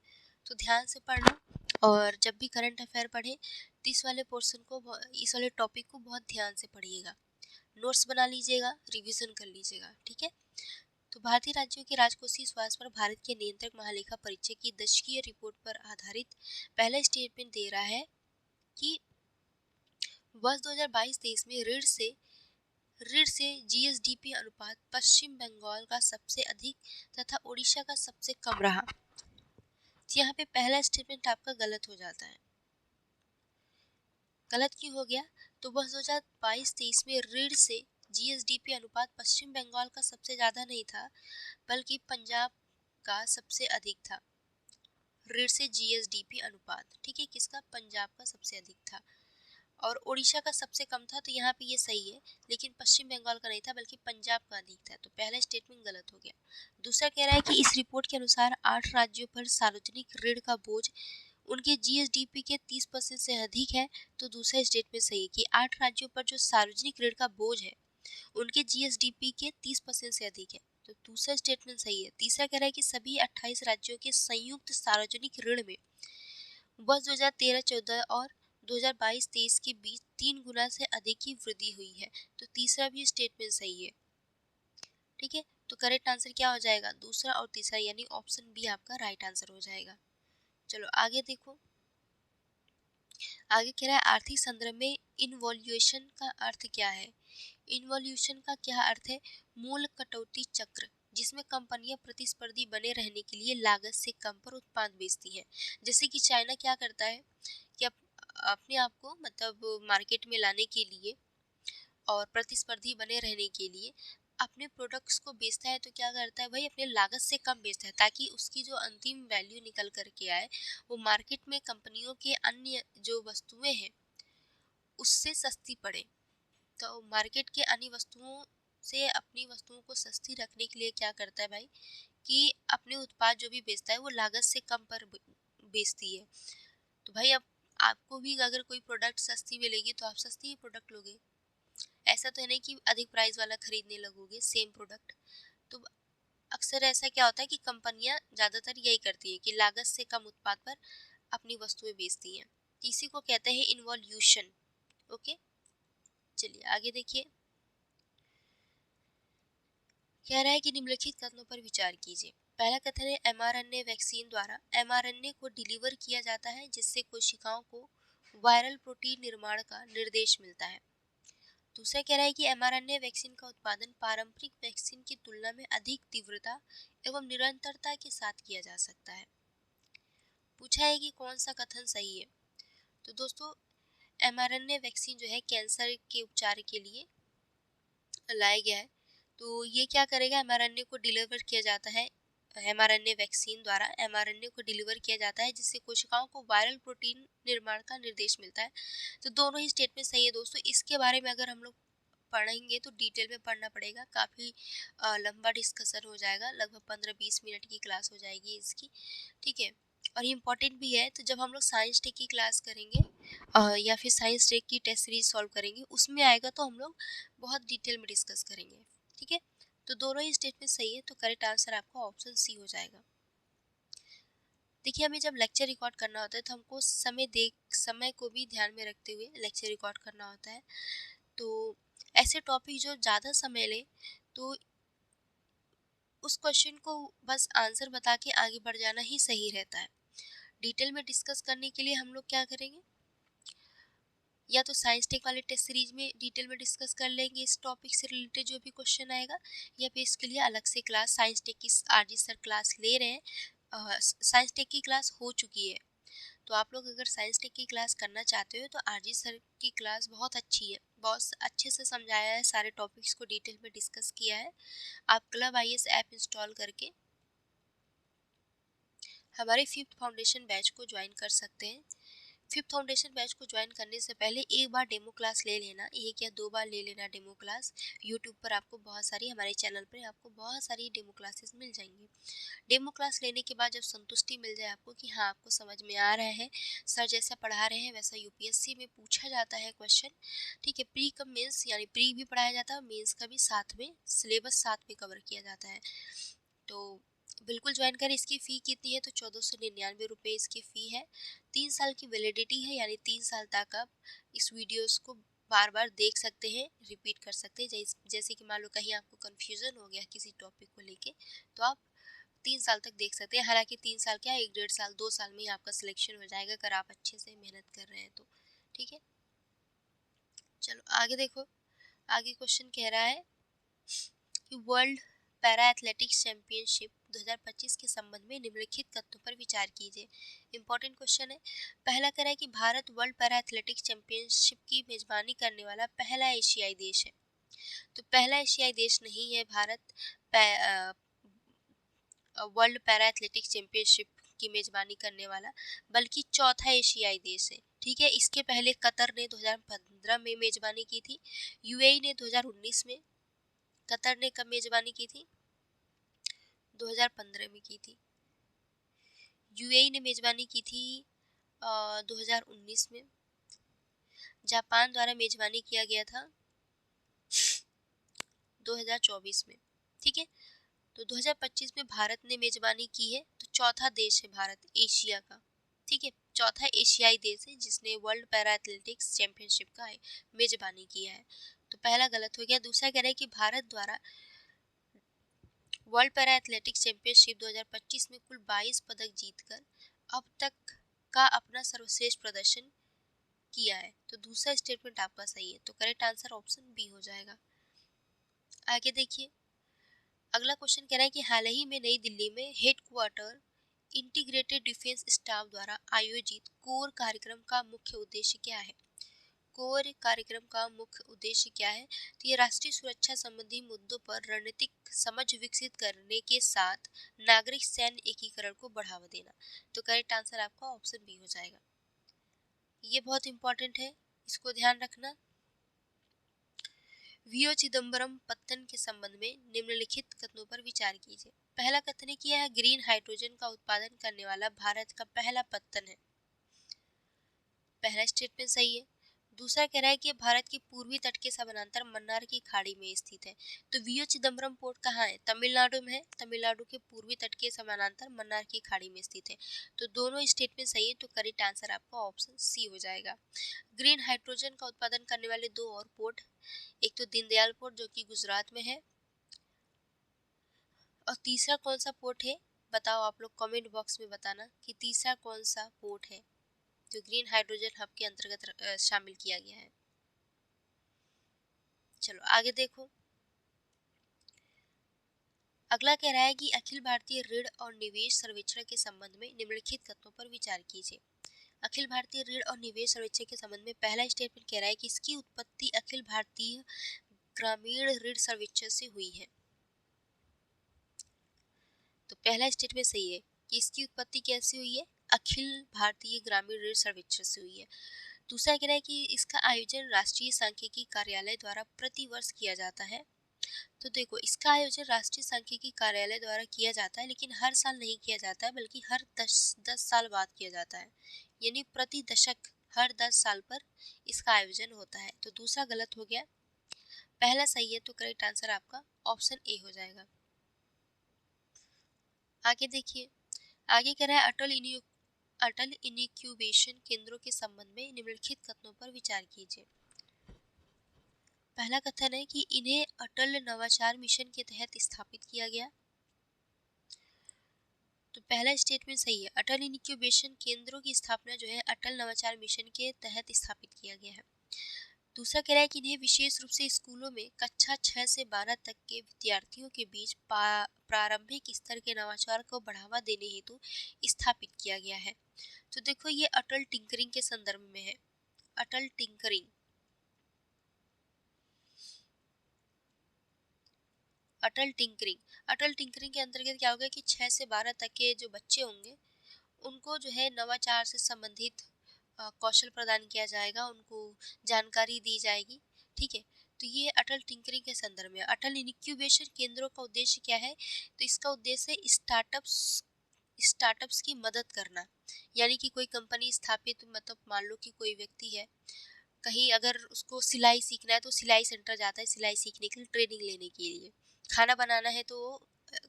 तो ध्यान से पढ़ना। और जब भी करंट अफेयर पढ़े तो इस वाले पोर्शन को, इस वाले टॉपिक को बहुत ध्यान से पढ़िएगा, नोट्स बना लीजिएगा, रिवीजन कर लीजिएगा, ठीक है। तो भारतीय राज्यों के राजकोषीय स्वास्थ्य पर भारत के नियंत्रक महालेखा परीक्षक की दशकीय रिपोर्ट पर आधारित पहला स्टेटमेंट दे रहा है कि वर्ष 2022-23 में ऋण से जीएसडीपी अनुपात पश्चिम बंगाल का सबसे अधिक तथा ओडिशा का सबसे कम रहा। यहाँ पे पहला स्टेटमेंट आपका गलत हो जाता है। गलत क्यों हो गया? तो वर्ष 2022-23 में ऋण से जीएसडीपी अनुपात पश्चिम बंगाल का सबसे ज्यादा नहीं था, बल्कि पंजाब का सबसे अधिक था। ऋण से जीएसडीपी अनुपात, ठीक है, किसका? पंजाब का सबसे अधिक था, और ओडिशा का सबसे कम था। तो यहाँ पे ये सही है, लेकिन पश्चिम बंगाल का नहीं था, बल्कि पंजाब का अधिक था। तो पहला स्टेटमेंट गलत हो गया। दूसरा कह रहा है कि इस रिपोर्ट के अनुसार 8 राज्यों पर सार्वजनिक ऋण का बोझ उनके जीएसडीपी के 30% से अधिक है। तो दूसरा स्टेटमेंट सही है कि 8 राज्यों पर जो सार्वजनिक ऋण का बोझ है उनके जीएसडीपी के 30% से अधिक है। तो दूसरा स्टेटमेंट सही है। तीसरा कह रहा है कि सभी 28 राज्यों के संयुक्त सार्वजनिक ऋण में वर्ष 2013-14 और 2022-23 के बीच 3 गुना से अधिक की वृद्धि हुई है। तो तीसरा भी स्टेटमेंट सही है, ठीक है। तो करेक्ट आंसर क्या हो जाएगा? दूसरा और तीसरा, यानी ऑप्शन बी आपका राइट आंसर हो जाएगा। चलो आगे देखो, आगे कह रहा है आर्थिक संदर्भ में इनवॉल्यूशन का अर्थ क्या है? इनवॉल्यूशन का क्या अर्थ है? मूल कटौती चक्र, जिसमें कंपनियां प्रतिस्पर्धी बने रहने के लिए लागत से कम पर उत्पाद बेचती हैं। जैसे कि चाइना क्या करता है कि अपने आप को मतलब मार्केट में लाने के लिए और प्रतिस्पर्धी बने रहने के लिए अपने प्रोडक्ट्स को बेचता है, तो क्या करता है भाई, अपने लागत से कम बेचता है, ताकि उसकी जो अंतिम वैल्यू निकल करके आए वो मार्केट में कंपनियों के अन्य जो वस्तुएं हैं उससे सस्ती पड़े। तो मार्केट के अन्य वस्तुओं से अपनी वस्तुओं को सस्ती रखने के लिए क्या करता है भाई, कि अपने उत्पाद जो भी बेचता है वो लागत से कम पर बेचती है। तो भाई अब आपको भी अगर कोई प्रोडक्ट सस्ती मिलेगी तो आप सस्ती ही प्रोडक्ट लोगे, ऐसा तो है नहीं कि अधिक प्राइस वाला खरीदने लगोगे सेम प्रोडक्ट। तो अक्सर ऐसा क्या होता है कि कंपनियां ज़्यादातर यही करती है कि लागत से कम उत्पाद पर अपनी वस्तुएं बेचती हैं। इसी को कहते हैं इन्वॉल्यूशन। ओके, चलिए आगे देखिए। कह रहा है कि निम्नलिखित कथनों पर विचार कीजिए। पहला कथन है एमआरएनए वैक्सीन द्वारा एमआरएनए को डिलीवर किया जाता है जिससे कोशिकाओं को वायरल प्रोटीन निर्माण का निर्देश मिलता है। दूसरा कह रहा है कि एमआरएनए वैक्सीन का उत्पादन पारंपरिक वैक्सीन की तुलना में अधिक तीव्रता एवं निरंतरता के साथ किया जा सकता है। पूछा है कि कौन सा कथन सही है। तो दोस्तों, एमआरएनए वैक्सीन जो है कैंसर के उपचार के लिए लाया गया है। तो ये क्या करेगा, एमआरएनए को डिलीवर किया जाता है, एमआरएनए वैक्सीन द्वारा एमआरएनए को डिलीवर किया जाता है जिससे कोशिकाओं को वायरल प्रोटीन निर्माण का निर्देश मिलता है। तो दोनों ही स्टेटमेंट सही है दोस्तों। इसके बारे में अगर हम लोग पढ़ेंगे तो डिटेल में पढ़ना पड़ेगा, काफ़ी लंबा डिस्कशन हो जाएगा, लगभग 15-20 मिनट की क्लास हो जाएगी इसकी। ठीक है, और ये इम्पॉर्टेंट भी है। तो जब हम लोग साइंस टेक की क्लास करेंगे या फिर साइंस टेक की टेस्ट सीरीज सॉल्व करेंगे उसमें आएगा तो हम लोग बहुत डिटेल में डिस्कस करेंगे। ठीक है, तो दोनों ही स्टेटमेंट सही है, तो करेक्ट आंसर आपका ऑप्शन सी हो जाएगा। देखिए, हमें जब लेक्चर रिकॉर्ड करना होता है तो हमको समय को भी ध्यान में रखते हुए लेक्चर रिकॉर्ड करना होता है। तो ऐसे टॉपिक जो ज़्यादा समय ले तो उस क्वेश्चन को बस आंसर बता के आगे बढ़ जाना ही सही रहता है। डिटेल में डिस्कस करने के लिए हम लोग क्या करेंगे, या तो साइंस टेक वाले टेस्ट सीरीज में डिटेल में डिस्कस कर लेंगे इस टॉपिक से रिलेटेड जो भी क्वेश्चन आएगा, या फिर इसके लिए अलग से क्लास साइंस टेक की आरजी सर क्लास ले रहे हैं। साइंस टेक की क्लास हो चुकी है, तो आप लोग अगर साइंस टेक की क्लास करना चाहते हो तो आरजी सर की क्लास बहुत अच्छी है, बहुत अच्छे से समझाया है, सारे टॉपिक्स को डिटेल में डिस्कस किया है। आप क्लब आईएएस ऐप इंस्टॉल करके हमारे फिफ्थ फाउंडेशन बैच को ज्वाइन कर सकते हैं। फिफ्थ फाउंडेशन बैच को ज्वाइन करने से पहले एक बार डेमो क्लास ले लेना, एक या दो बार ले लेना डेमो क्लास। यूट्यूब पर आपको बहुत सारी, हमारे चैनल पर आपको बहुत सारी डेमो क्लासेस मिल जाएंगी। डेमो क्लास लेने के बाद जब संतुष्टि मिल जाए आपको कि हाँ आपको समझ में आ रहा है, सर जैसा पढ़ा रहे हैं वैसा यूपीएससी में पूछा जाता है क्वेश्चन। ठीक है, प्री कम मेंस यानी प्री भी पढ़ाया जाता है और मेंस का भी साथ में सिलेबस साथ में कवर किया जाता है। तो बिल्कुल ज्वाइन करें। इसकी फ़ी कितनी है, तो 1499 रुपये इसकी फ़ी है। 3 साल की वैलिडिटी है, यानी 3 साल तक आप इस वीडियोस को बार बार देख सकते हैं, रिपीट कर सकते हैं। जैसे कि मान लो कहीं आपको कन्फ्यूज़न हो गया किसी टॉपिक को लेके, तो आप 3 साल तक देख सकते हैं। हालांकि 3 साल क्या, 1-1.5 साल 2 साल में ही आपका सिलेक्शन हो जाएगा अगर आप अच्छे से मेहनत कर रहे हैं तो। ठीक है, चलो आगे देखो। आगे क्वेश्चन कह रहा है कि वर्ल्ड पैरा एथलेटिक्स चैंपियनशिप 2025 के संबंध में निम्नलिखित तथ्यों पर विचार कीजिए। इंपॉर्टेंट क्वेश्चन है। पहला कह रहा है कि Bharat world para athletics championship की मेजबानी करने वाला पहला एशियाई देश है। तो पहला एशियाई देश नहीं है Bharat world para athletics championship की मेजबानी करने वाला, बल्कि चौथा एशियाई देश है। ठीक है, इसके पहले कतर ने 2015 में मेजबानी की थी, यूएई ने 2019 में, कतर ने कब मेजबानी की थी, 2015 में की थी। यूएई ने मेजबानी की थी 2019 में। जापान द्वारा मेजबानी किया गया था 2024 में। ठीक है, तो 2025 में भारत ने मेजबानी की है, तो चौथा देश है भारत एशिया का। ठीक है, चौथा एशियाई देश है जिसने वर्ल्ड पैरा एथलेटिक्स चैंपियनशिप का मेजबानी किया है। तो पहला गलत हो गया। दूसरा कह रहा है कि भारत द्वारा वर्ल्ड पैरा एथलेटिक्स चैंपियनशिप 2025 में कुल 22 पदक जीतकर अब तक का अपना सर्वश्रेष्ठ प्रदर्शन किया है। तो दूसरा स्टेटमेंट आपका सही है, तो करेक्ट आंसर ऑप्शन बी हो जाएगा। आगे देखिए, अगला क्वेश्चन कह रहा है कि हाल ही में नई दिल्ली में हेडक्वार्टर इंटीग्रेटेड डिफेंस स्टाफ द्वारा आयोजित कोर कार्यक्रम का मुख्य उद्देश्य क्या है। कोर कार्यक्रम का मुख्य उद्देश्य क्या है, तो ये राष्ट्रीय सुरक्षा संबंधी मुद्दों पर रणनीतिक समझ विकसित करने के साथ नागरिक सैन्य एकीकरण को बढ़ावा देना। तो करेक्ट आंसर आपका ऑप्शन बी हो जाएगा। ये बहुत इंपॉर्टेंट है, इसको ध्यान रखना। वीओ चिदम्बरम पत्तन के संबंध में निम्नलिखित कथनों पर विचार कीजिए। पहला कथन है कि यह ग्रीन हाइड्रोजन का उत्पादन करने वाला भारत का पहला पत्तन है। पहला स्टेटमेंट सही है। दूसरा कह रहा है कि भारत के पूर्वी तट के समानांतर मन्नार की खाड़ी में स्थित है। तो वीओ चिदम्बरम पोर्ट कहाँ है? तमिलनाडु में है। तमिलनाडु के पूर्वी तट के समानांतर मन्नार की खाड़ी में स्थित है। तो दोनों स्टेटमेंट सही है, तो करेक्ट आंसर आपका ऑप्शन सी हो जाएगा। ग्रीन हाइड्रोजन का उत्पादन करने वाले दो और पोर्ट, एक तो दीनदयाल पोर्ट जो कि गुजरात में है, और तीसरा कौन सा पोर्ट है? बताओ आप लोग कमेंट बॉक्स में बताना कि तीसरा कौन सा पोर्ट है जो ग्रीन हाइड्रोजन हब के अंतर्गत शामिल किया गया है। चलो आगे देखो। अगला कह रहा है कि अखिल भारतीय ऋण और निवेश सर्वेक्षण के संबंध में निम्नलिखित तथ्यों पर विचार कीजिए। अखिल भारतीय ऋण और निवेश सर्वेक्षण के संबंध में पहला स्टेटमेंट कह रहा है कि इसकी उत्पत्ति अखिल भारतीय ग्रामीण ऋण सर्वेक्षण से हुई है। तो पहला स्टेटमेंट सही है कि इसकी उत्पत्ति कैसे हुई है? अखिल भारतीय ग्रामीण ऋण सर्वेक्षण से हुई है। दूसरा कह रहा है कि इसका आयोजन राष्ट्रीय सांख्यिकी कार्यालय द्वारा प्रति वर्ष किया जाता है। तो देखो, इसका आयोजन राष्ट्रीय सांख्यिकी कार्यालय द्वारा किया जाता है, लेकिन हर साल नहीं किया जाता है, बल्कि हर 10 साल बाद किया जाता है। यानी प्रति दशक हर 10 साल पर इसका आयोजन होता है। तो दूसरा गलत हो गया, पहला सही है, तो करेक्ट आंसर आपका ऑप्शन ए हो जाएगा। आगे देखिए, आगे कह रहा है अटल इनक्यूबेशन केंद्रों के संबंध में निम्नलिखित कथनों पर विचार कीजिए। पहला कथन है कि इन्हें अटल नवाचार मिशन के तहत स्थापित किया गया। तो पहला स्टेटमेंट सही है, अटल इनक्यूबेशन केंद्रों की स्थापना जो है अटल नवाचार मिशन के तहत स्थापित किया गया है। दूसरा कह रहा है कि इन्हें विशेष रूप से स्कूलों में कक्षा 6 से 12 तक के विद्यार्थियों के बीच प्रारंभिक स्तर के नवाचार को बढ़ावा देने हेतु स्थापित किया गया है। तो देखो, ये अटल टिंकरिंग के संदर्भ में है। अटल टिंकरिंग, अटल टिंकरिंग, अटल टिंकरिंग के अंतर्गत क्या होगा कि 6 से 12 तक के जो बच्चे होंगे उनको जो है नवाचार से संबंधित कौशल प्रदान किया जाएगा, उनको जानकारी दी जाएगी। ठीक है, तो ये अटल टिंकरिंग के संदर्भ में। अटल इनक्यूबेशन केंद्रों का उद्देश्य क्या है? तो इसका उद्देश्य है स्टार्टअप्स की मदद करना। यानी कि कोई कंपनी स्थापित, मतलब मान लो कि कोई व्यक्ति है, कहीं अगर उसको सिलाई सीखना है तो सिलाई सेंटर जाता है सिलाई सीखने के लिए, ट्रेनिंग लेने के लिए। खाना बनाना है तो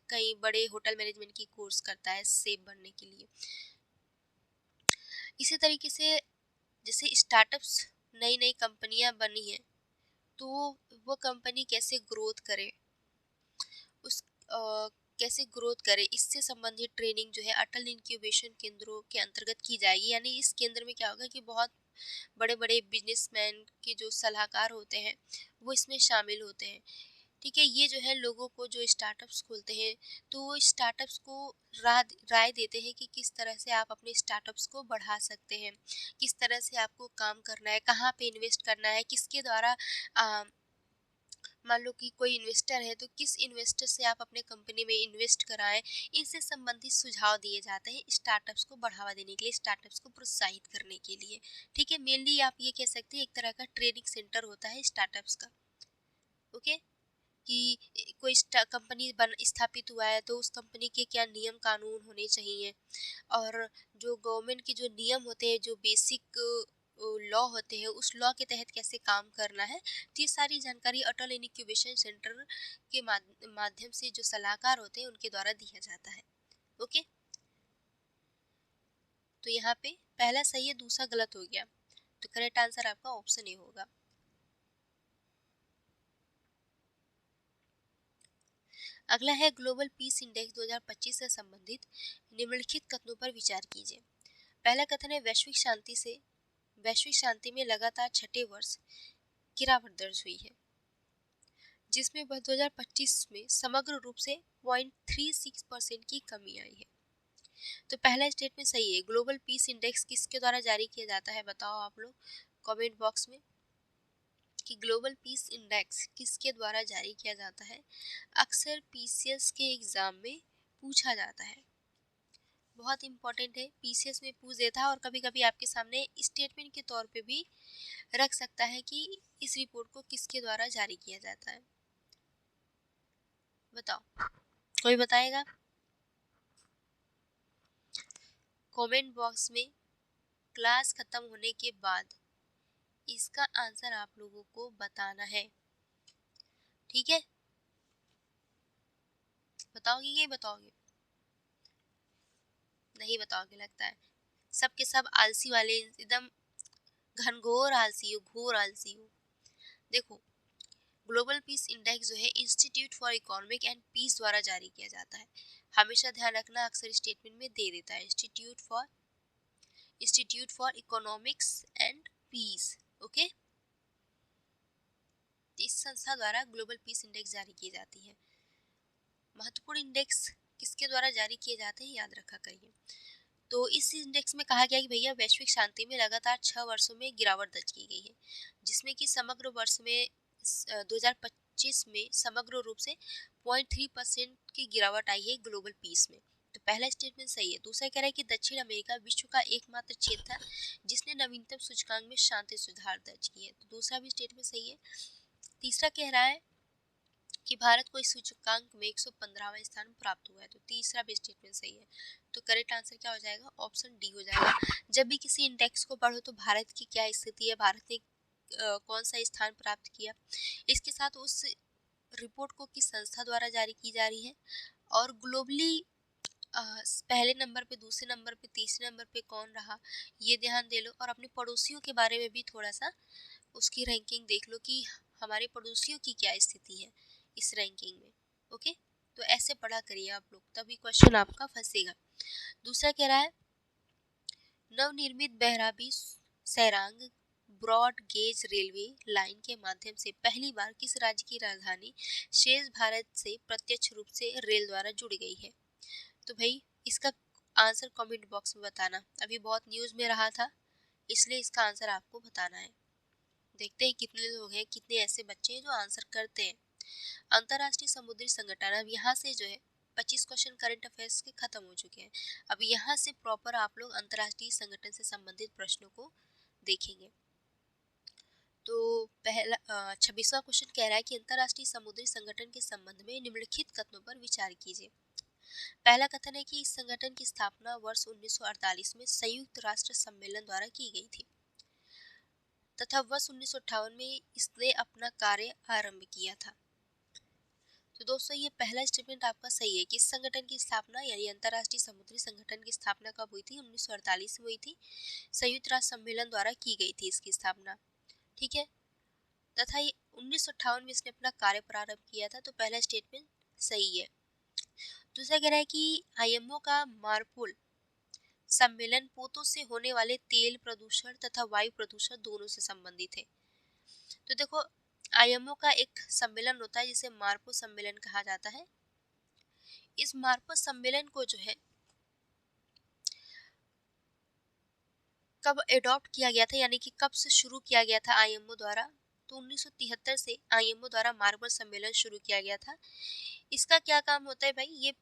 कहीं बड़े होटल मैनेजमेंट की कोर्स करता है शेफ बनने के लिए। इसी तरीके से जैसे स्टार्टअप्स, नई नई कंपनियां बनी हैं, तो वो कंपनी कैसे ग्रोथ करे, उस कैसे ग्रोथ करे, इससे संबंधित ट्रेनिंग जो है अटल इंक्यूबेशन केंद्रों के अंतर्गत की जाएगी। यानी इस केंद्र में क्या होगा कि बहुत बड़े बड़े बिजनेसमैन के जो सलाहकार होते हैं वो इसमें शामिल होते हैं। ठीक है, ये जो है लोगों को जो स्टार्टअप्स खोलते हैं तो वो स्टार्टअप्स को राय देते हैं कि किस तरह से आप अपने स्टार्टअप्स को बढ़ा सकते हैं, किस तरह से आपको काम करना है, कहाँ पे इन्वेस्ट करना है, किसके द्वारा मान लो कि कोई इन्वेस्टर है तो किस इन्वेस्टर से आप अपने कंपनी में इन्वेस्ट कराएं। इनसे संबंधित सुझाव दिए जाते हैं स्टार्टअप्स को बढ़ावा देने के लिए, स्टार्टअप्स को प्रोत्साहित करने के लिए। ठीक है, मेनली आप ये कह सकते हैं एक तरह का ट्रेनिंग सेंटर होता है स्टार्टअप्स का। ओके, कि कोई कंपनी बन स्थापित हुआ है तो उस कंपनी के क्या नियम कानून होने चाहिए, और जो गवर्नमेंट के जो नियम होते हैं, जो बेसिक लॉ होते हैं, उस लॉ के तहत कैसे काम करना है। तो ये सारी जानकारी अटल इनक्यूबेशन सेंटर के माध्यम से जो सलाहकार होते हैं उनके द्वारा दिया जाता है। ओके, तो यहाँ पे पहला सही है, दूसरा गलत हो गया, तो करेक्ट आंसर आपका ऑप्शन ए होगा। अगला है ग्लोबल पीस इंडेक्स 2025 से संबंधित निम्नलिखित कथनों पर विचार कीजिए। पहला कथन है वैश्विक शांति में लगातार छठे वर्ष गिरावट दर्ज हुई है, जिसमें 2025 में समग्र रूप से 0.36% की कमी आई है। तो पहला स्टेटमेंट सही है। ग्लोबल पीस इंडेक्स किसके द्वारा जारी किया जाता है? बताओ आप लोग कमेंट बॉक्स में कि ग्लोबल पीस इंडेक्स किसके द्वारा जारी किया जाता है। अक्सर पीसीएस के एग्जाम में पूछा जाता है, बहुत इंपॉर्टेंट है, पीसीएस में पूछ देता है और कभी कभी आपके सामने स्टेटमेंट के तौर पे भी रख सकता है कि इस रिपोर्ट को किसके द्वारा जारी किया जाता है। बताओ, कोई बताएगा? कमेंट बॉक्स में क्लास खत्म होने के बाद इसका आंसर आप लोगों को बताना है, ठीक है? बताओगे कि बताओगे? नहीं बताओगे लगता है। सबके सब आलसी वाले, एकदम घनघोर आलसी हो, घोर आलसी हो। देखो, ग्लोबल पीस इंडेक्स जो है institute for economic and peace द्वारा जारी किया जाता है। हमेशा ध्यान रखना, अक्सर स्टेटमेंट में दे देता है institute for economics and peace. Okay, इस संस्था द्वारा ग्लोबल पीस इंडेक्स जारी की जाती है। महत्वपूर्ण इंडेक्स किसके द्वारा जारी किए जाते हैं, याद रखा करिए। तो इस इंडेक्स में कहा गया कि भैया वैश्विक शांति में लगातार 6 वर्षों में गिरावट दर्ज की गई है, जिसमें कि समग्र वर्ष में 2025 में समग्र रूप से 0.3% की गिरावट आई है ग्लोबल पीस में। तो पहला स्टेटमेंट सही है। दूसरा कह रहा है कि दक्षिण अमेरिका विश्व का एकमात्र क्षेत्र था जिसने नवीनतम सूचकांक में शांति सुधार दर्ज किए। तो दूसरा भी स्टेटमेंट सही है। तीसरा कह रहा है कि भारत को इस सूचकांक में 115वां स्थान प्राप्त हुआ है। तो तीसरा भी स्टेटमेंट सही है। तो करेक्ट आंसर क्या हो जाएगा, ऑप्शन डी हो जाएगा। जब भी किसी इंडेक्स को पढ़ो तो भारत की क्या स्थिति है, भारत ने कौन सा स्थान प्राप्त किया, इसके साथ उस रिपोर्ट को किस संस्था द्वारा जारी की जा रही है, और ग्लोबली पहले नंबर पे, दूसरे नंबर पे, तीसरे नंबर पे कौन रहा, ये ध्यान दे लो। और अपने पड़ोसियों के बारे में भी थोड़ा सा उसकी रैंकिंग देख लो कि हमारे पड़ोसियों की क्या स्थिति है इस रैंकिंग में। ओके, तो ऐसे पढ़ा करिए आप लोग, तभी क्वेश्चन आपका फंसेगा। दूसरा कह रहा है नवनिर्मित Bairabi Sairang broad gauge railway line के माध्यम से पहली बार किस राज्य की राजधानी शेष भारत से प्रत्यक्ष रूप से रेल द्वारा जुड़ी गई है। तो भाई इसका आंसर कमेंट बॉक्स में बताना। अभी बहुत न्यूज में रहा था, इसलिए इसका आंसर आपको बताना है। देखते हैं कितने लोग हैं, कितने ऐसे बच्चे हैं जो आंसर करते हैं। अंतर्राष्ट्रीय समुद्री संगठन, अब यहाँ से जो है 25 क्वेश्चन करंट अफेयर्स के खत्म हो चुके हैं। अब यहाँ से प्रॉपर आप लोग अंतर्राष्ट्रीय संगठन से संबंधित प्रश्नों को देखेंगे। तो पहला 26वां क्वेश्चन कह रहा है कि अंतर्राष्ट्रीय समुद्री संगठन के संबंध में निम्नलिखित कथनों पर विचार कीजिए। पहला कथन है कि इस संगठन की स्थापना वर्ष 1948 में संयुक्त राष्ट्र सम्मेलन द्वारा की गई थी तथा वर्ष 1958 में इसने अपना कार्य आरंभ किया था। तो दोस्तों ये पहला स्टेटमेंट आपका सही है कि इस संगठन की स्थापना यानी अंतर्राष्ट्रीय समुद्री संगठन की स्थापना कब हुई थी, 1948 में हुई थी। संयुक्त राष्ट्र सम्मेलन द्वारा की गई थी इसकी स्थापना, ठीक है। तथा ये 1958 में इसने अपना कार्य प्रारंभ किया था। तो पहला स्टेटमेंट सही है। दूसरा कह रहा है कि आईएमओ का मार्पोल सम्मेलन पोतों से होने वाले तेल प्रदूषण तथा वायु प्रदूषण दोनों से संबंधित है। तो देखो, आईएमओ का एक सम्मेलन होता है जिसे मार्पो सम्मेलन कहा जाता है। इस मार्पो सम्मेलन को जो है कब एडॉप्ट किया गया था, यानी कि कब से शुरू किया गया था आईएमओ द्वारा, तो 1973 से आईएमओ द्वारा मार्पो सम्मेलन शुरू किया गया था। इसका क्या काम होता है भाई, ये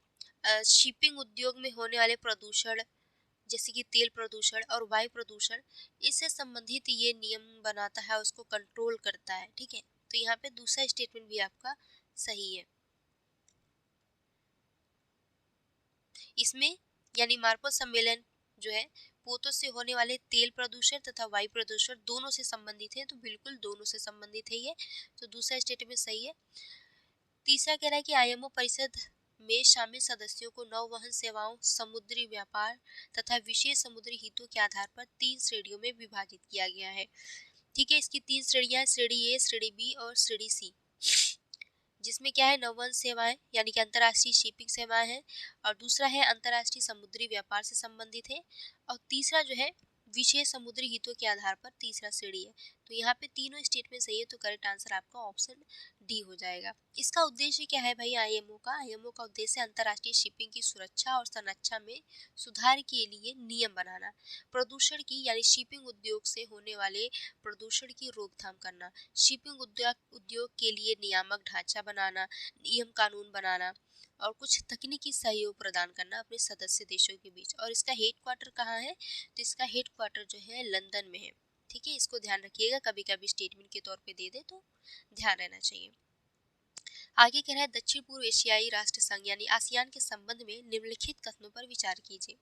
शिपिंग उद्योग में होने वाले प्रदूषण जैसे कि तेल प्रदूषण और वायु प्रदूषण, इससे संबंधित ये नियम बनाता है, उसको कंट्रोल करता है, ठीक है। तो यहाँ पे दूसरा स्टेटमेंट भी आपका सही है। इसमें यानी मार्पो सम्मेलन जो है पोतों से होने वाले तेल प्रदूषण तथा वायु प्रदूषण दोनों से संबंधित है। तो बिल्कुल दोनों से संबंधित है ये, तो दूसरा स्टेटमेंट सही है। तीसरा कह रहा है कि आईएमओ परिषद में शामिल सदस्यों को नौवहन सेवाओं, समुद्री व्यापार तथा विशेष समुद्री हितों के आधार पर 3 श्रेणियों में विभाजित किया गया है, ठीक है। इसकी 3 श्रेणियां, श्रेणी ए, श्रेणी बी और श्रेणी सी, जिसमें क्या है, नौवहन सेवाएं यानी कि अंतर्राष्ट्रीय शिपिंग सेवाएं हैं, और दूसरा है अंतर्राष्ट्रीय समुद्री व्यापार से संबंधित है, और तीसरा जो है विशेष समुद्री हितों के आधार पर तीसरा श्रेणी है। तो यहाँ पे तीनों स्टेटमेंट सही है, तो करेक्ट आंसर आपका ऑप्शन डी हो जाएगा। इसका उद्देश्य क्या है भाई, आईएमओ का उद्देश्य अंतर्राष्ट्रीय शिपिंग की सुरक्षा और संरक्षा में सुधार के लिए नियम बनाना, प्रदूषण की यानी शिपिंग उद्योग से होने वाले प्रदूषण की रोकथाम करना, शिपिंग उद्योग के लिए नियामक ढांचा बनाना, नियम कानून बनाना, और कुछ तकनीकी सहयोग प्रदान करना अपने सदस्य देशों के बीच। और इसका हेड क्वार्टर कहाँ है, तो इसका हेड क्वार्टर जो है लंदन में है, ठीक है। इसको ध्यान रखिएगा, कभी कभी स्टेटमेंट के तौर पे दे दे तो ध्यान रहना चाहिए। आगे कह रहा है दक्षिण पूर्व एशियाई राष्ट्र संघ यानी आसियान के संबंध में निम्नलिखित कथनों पर विचार कीजिए।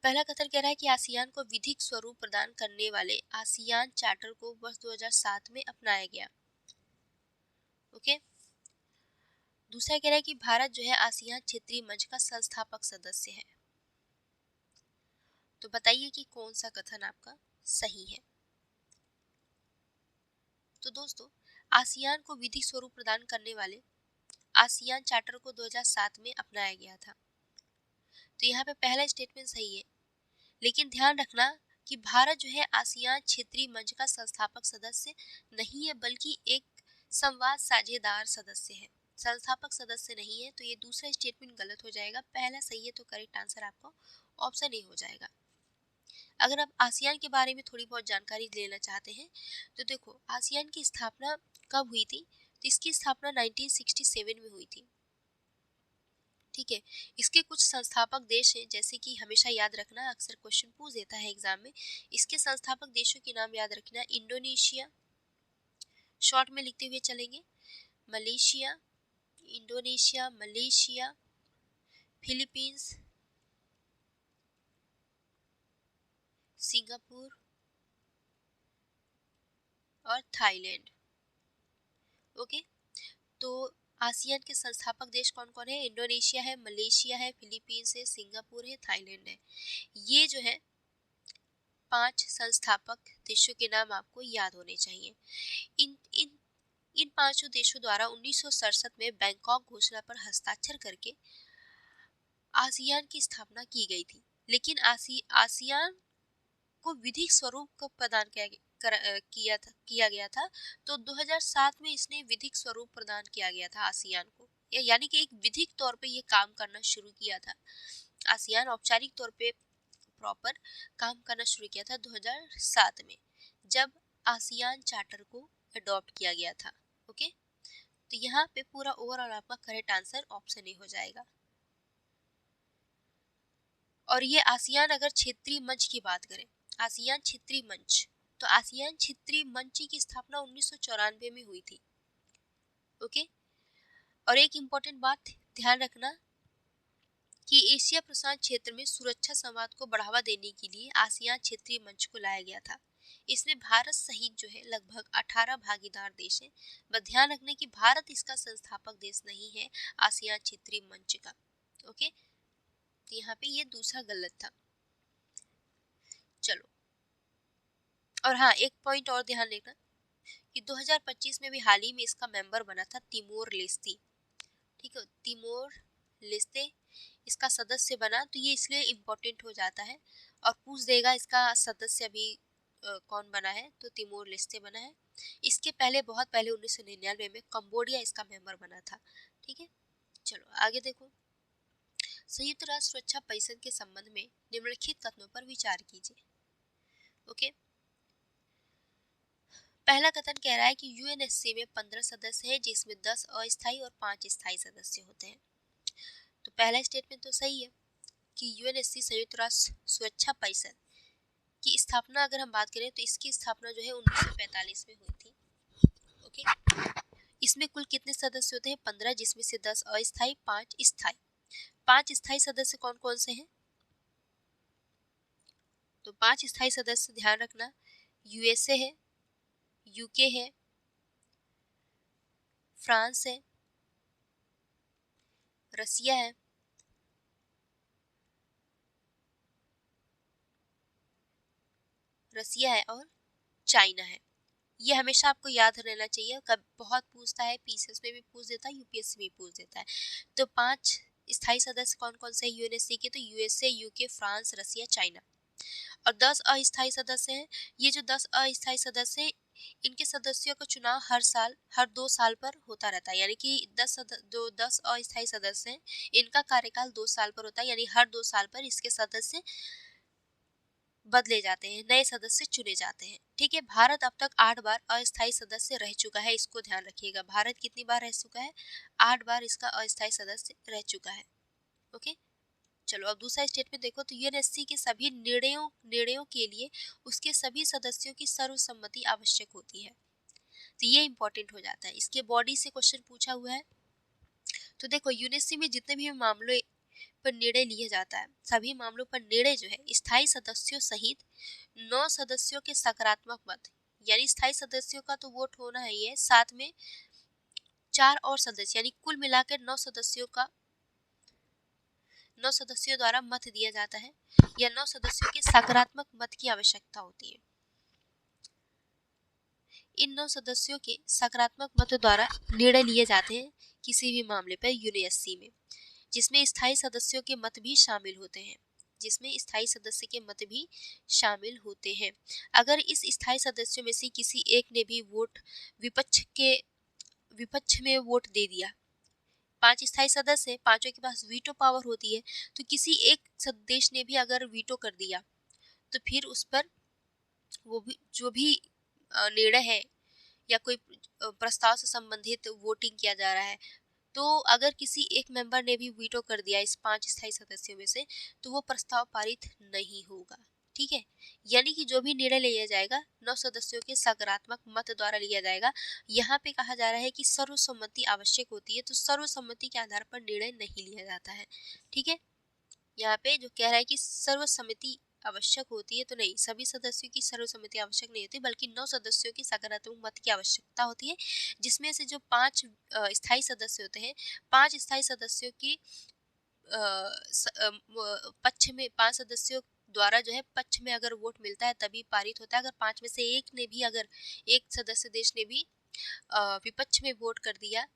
पहला कथन कह रहा है कि आसियान को विधिक स्वरूप प्रदान करने वाले आसियान चार्टर को वर्ष 2007 में अपनाया गया। ओके। दूसरा कह रहा है कि भारत जो है आसियान क्षेत्रीय मंच का संस्थापक सदस्य है। तो बताइए कि कौन सा कथन आपका सही है। तो दोस्तों, आसियान को विधिक स्वरूप प्रदान करने वाले आसियान चार्टर को 2007 में अपनाया गया था। तो यहाँ पे पहला स्टेटमेंट सही है, लेकिन ध्यान रखना कि भारत जो है आसियान क्षेत्रीय मंच का संस्थापक सदस्य नहीं है, बल्कि एक संवाद साझेदार सदस्य है, संस्थापक सदस्य नहीं है। तो ये दूसरा स्टेटमेंट गलत हो जाएगा, पहला सही है। तो करेक्ट आंसर आपका ऑप्शन ए हो जाएगा। अगर आप आसियान के बारे में थोड़ी बहुत जानकारी लेना चाहते हैं तो देखो, आसियान की स्थापना कब हुई थी? तो इसकी स्थापना 1967 में हुई थी। ठीक है। इसके कुछ संस्थापक देश हैं, जैसे कि हमेशा याद रखना, अक्सर क्वेश्चन पूछ देता है एग्जाम में। इसके संस्थापक देशों के नाम याद रखना, इंडोनेशिया, शॉर्ट में लिखते हुए चलेंगे, Malaysia, Indonesia, Malaysia, Philippines, Singapore और थाईलैंड। ओके। तो आसियान के संस्थापक देश कौन कौन है? इंडोनेशिया है, मलेशिया है, फिलीपींस है, सिंगापुर है, थाईलैंड है। ये जो है 5 संस्थापक देशों के नाम आपको याद होने चाहिए। इन इन इन पांचों देशों द्वारा 1967 में बैंकॉक घोषणा पर हस्ताक्षर करके आसियान की स्थापना की गई थी। लेकिन आसियान को विधिक स्वरूप कब प्रदान किया गया था? तो 2007 में इसने विधिक स्वरूप प्रदान किया गया था आसियान को, यानी कि एक विधिक तौर पे ये काम करना शुरू किया था। आसियान औपचारिक तौर पे प्रॉपर काम करना शुरू किया था 2007 में, जब आसियान चार्टर को अडॉप्ट किया गया था। ओके। तो यहाँ पे पूरा ओवरऑल आपका करेक्ट आंसर ऑप्शन ए हो जाएगा। और ये आसियान अगर क्षेत्रीय मंच की बात करें, आसियान क्षेत्रीय मंच, तो आसियान क्षेत्रीय मंच की स्थापना 1994 में हुई थी। ओके। और एक इम्पोर्टेंट बात ध्यान रखना कि एशिया प्रशांत क्षेत्र में सुरक्षा संवाद को बढ़ावा देने के लिए आसियान क्षेत्रीय मंच को लाया गया था। इसमें भारत सहित जो है लगभग 18 भागीदार देश हैं। बस ध्यान रखने कि भारत इसका संस्थापक देश नहीं है आसियान क्षेत्रीय मंच का। ओके। तो यहाँ पे ये दूसरा गलत था। चलो, और हाँ, एक पॉइंट और ध्यान रखना कि 2025 में भी हाल ही में इसका मेंबर बना था तिमोर लेस्ते। ठीक है, तिमोर लेस्ते इसका सदस्य बना। तो ये इसलिए इम्पोर्टेंट हो जाता है और पूछ देगा इसका सदस्य अभी कौन बना है, तो तिमोर लेस्ते बना है। इसके पहले, बहुत पहले 1999 में कंबोडिया इसका मेंबर बना था। ठीक है। चलो आगे देखो, संयुक्त राष्ट्र सुरक्षा परिषद के संबंध में निम्नलिखित कथनों पर विचार कीजिए। ओके। पहला कथन कह रहा है कि यूएनएससी में 15 सदस्य है, जिसमें 10 अस्थायी और 5 स्थायी सदस्य होते हैं। तो पहला स्टेटमेंट तो सही है कि यूएनएससी संयुक्त राष्ट्र सुरक्षा परिषद की स्थापना अगर हम बात करें तो इसकी स्थापना जो है 1945 में हुई थी। ओके। इसमें कुल कितने सदस्य होते हैं? 15, जिसमें से 10 अस्थायी, 5 स्थायी। 5 स्थायी सदस्य कौन कौन से हैं? तो 5 स्थायी सदस्य ध्यान रखना, यूएसए है, यूके है, फ्रांस है, रसिया है, और चाइना है। ये हमेशा आपको याद रहना चाहिए, कब बहुत पूछता है, पीसीएस में भी पूछ देता है, यूपीएससी में भी पूछ देता है। तो 5 स्थायी सदस्य कौन कौन से यूएनएससी के? तो यूएसए, यूके, फ्रांस, रसिया, चाइना। और 10 अस्थायी सदस्य हैं। ये जो 10 अस्थायी सदस्य हैं, इनके सदस्यों का चुनाव हर 2 साल पर होता रहता है। यानी कि 10 अस्थायी सदस्य हैं, इनका कार्यकाल 2 साल पर होता है, यानी हर 2 साल पर इसके सदस्य बदले जाते हैं, नए सदस्य चुने जाते हैं। ठीक है। भारत अब तक 8 बार अस्थायी सदस्य रह चुका है, इसको ध्यान रखिएगा। भारत कितनी बार रह चुका है? 8 बार इसका अस्थायी सदस्य रह चुका है। ओके। चलो अब दूसरा स्टेटमेंट देखो, तो यूएनएससी के सभी निर्णयों के लिए उसके सभी सदस्यों की सर्वसम्मति आवश्यक होती है। तो ये इंपॉर्टेंट हो जाता है। इसके बॉडी से क्वेश्चन पूछा हुआ है। तो देखो, यूएनएससी में जितने भी मामले पर निर्णय लिया जाता है। सभी मामलों पर निर्णय जो है स्थायी सदस्यों सहित 9 सदस्यों के सकारात्मक मत, यानी स्थायी सदस्यों का तो वोट होना है, ये साथ में 4 और सदस्य, यानी कुल मिलाकर 9 सदस्यों द्वारा मत दिया जाता है, या 9 सदस्यों के सकारात्मक मत की आवश्यकता होती है। इन 9 सदस्यों के सकारात्मक मत द्वारा निर्णय लिए जाते हैं किसी भी मामले पर यूनियससी में, जिसमें स्थायी सदस्यों के मत भी शामिल होते हैं, अगर इस स्थायी सदस्यों में से किसी एक ने भी वोट विपक्ष में वोट दे दिया, 5 स्थायी सदस्य है, पांचों के पास वीटो पावर होती है, तो किसी एक सदस्य ने भी अगर वीटो कर दिया तो फिर उस पर वो भी जो भी निर्णय है या कोई प्रस्ताव से संबंधित वोटिंग किया जा रहा है, तो अगर किसी एक मेंबर ने भी वीटो कर दिया इस 5 स्थायी सदस्यों में से, तो वो प्रस्ताव पारित नहीं होगा। ठीक है, यानी कि जो भी निर्णय लिया जाएगा 9 सदस्यों के सकारात्मक मत द्वारा लिया जाएगा। यहाँ पे कहा जा रहा है कि सर्वसम्मति आवश्यक होती है, तो सर्वसम्मति के आधार पर निर्णय नहीं लिया जाता है। ठीक है, यहाँ पे जो कह रहा है कि सर्वसम्मति आवश्यक होती है, तो नहीं, सभी सदस्यों की सर्वसम्मति आवश्यक नहीं होती, बल्कि 9 सदस्यों की सकारात्मक मत की आवश्यकता होती है, जिसमें से जो 5 स्थायी सदस्य होते हैं, 5 स्थायी सदस्यों की पक्ष में, 5 सदस्यों द्वारा जो है पक्ष में अगर वोट मिलता है तभी पारित होता है। अगर 5 में से एक सदस्य देश ने भी विपक्ष में वोट कर दिया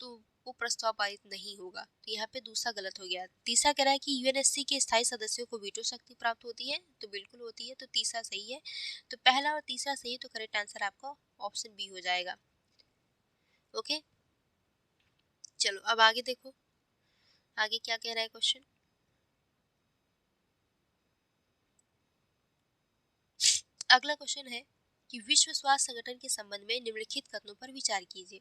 तो वो प्रस्ताव पारित नहीं होगा। तो यहाँ पे दूसरा गलत हो गया। तीसरा कह रहा है कि यूएनएससी के स्थायी सदस्यों को वीटो शक्ति प्राप्त होती है, तो बिल्कुल होती है, तो तीसरा सही है। तो पहला और तीसरा सही, तो करेक्ट आंसर आपका ऑप्शन बी हो जाएगा। ओके, चलो अब आगे देखो, आगे क्या कह रहा है क्वेश्चन। अगला क्वेश्चन है कि विश्व स्वास्थ्य संगठन के संबंध में निम्नलिखित कथनों पर विचार कीजिए।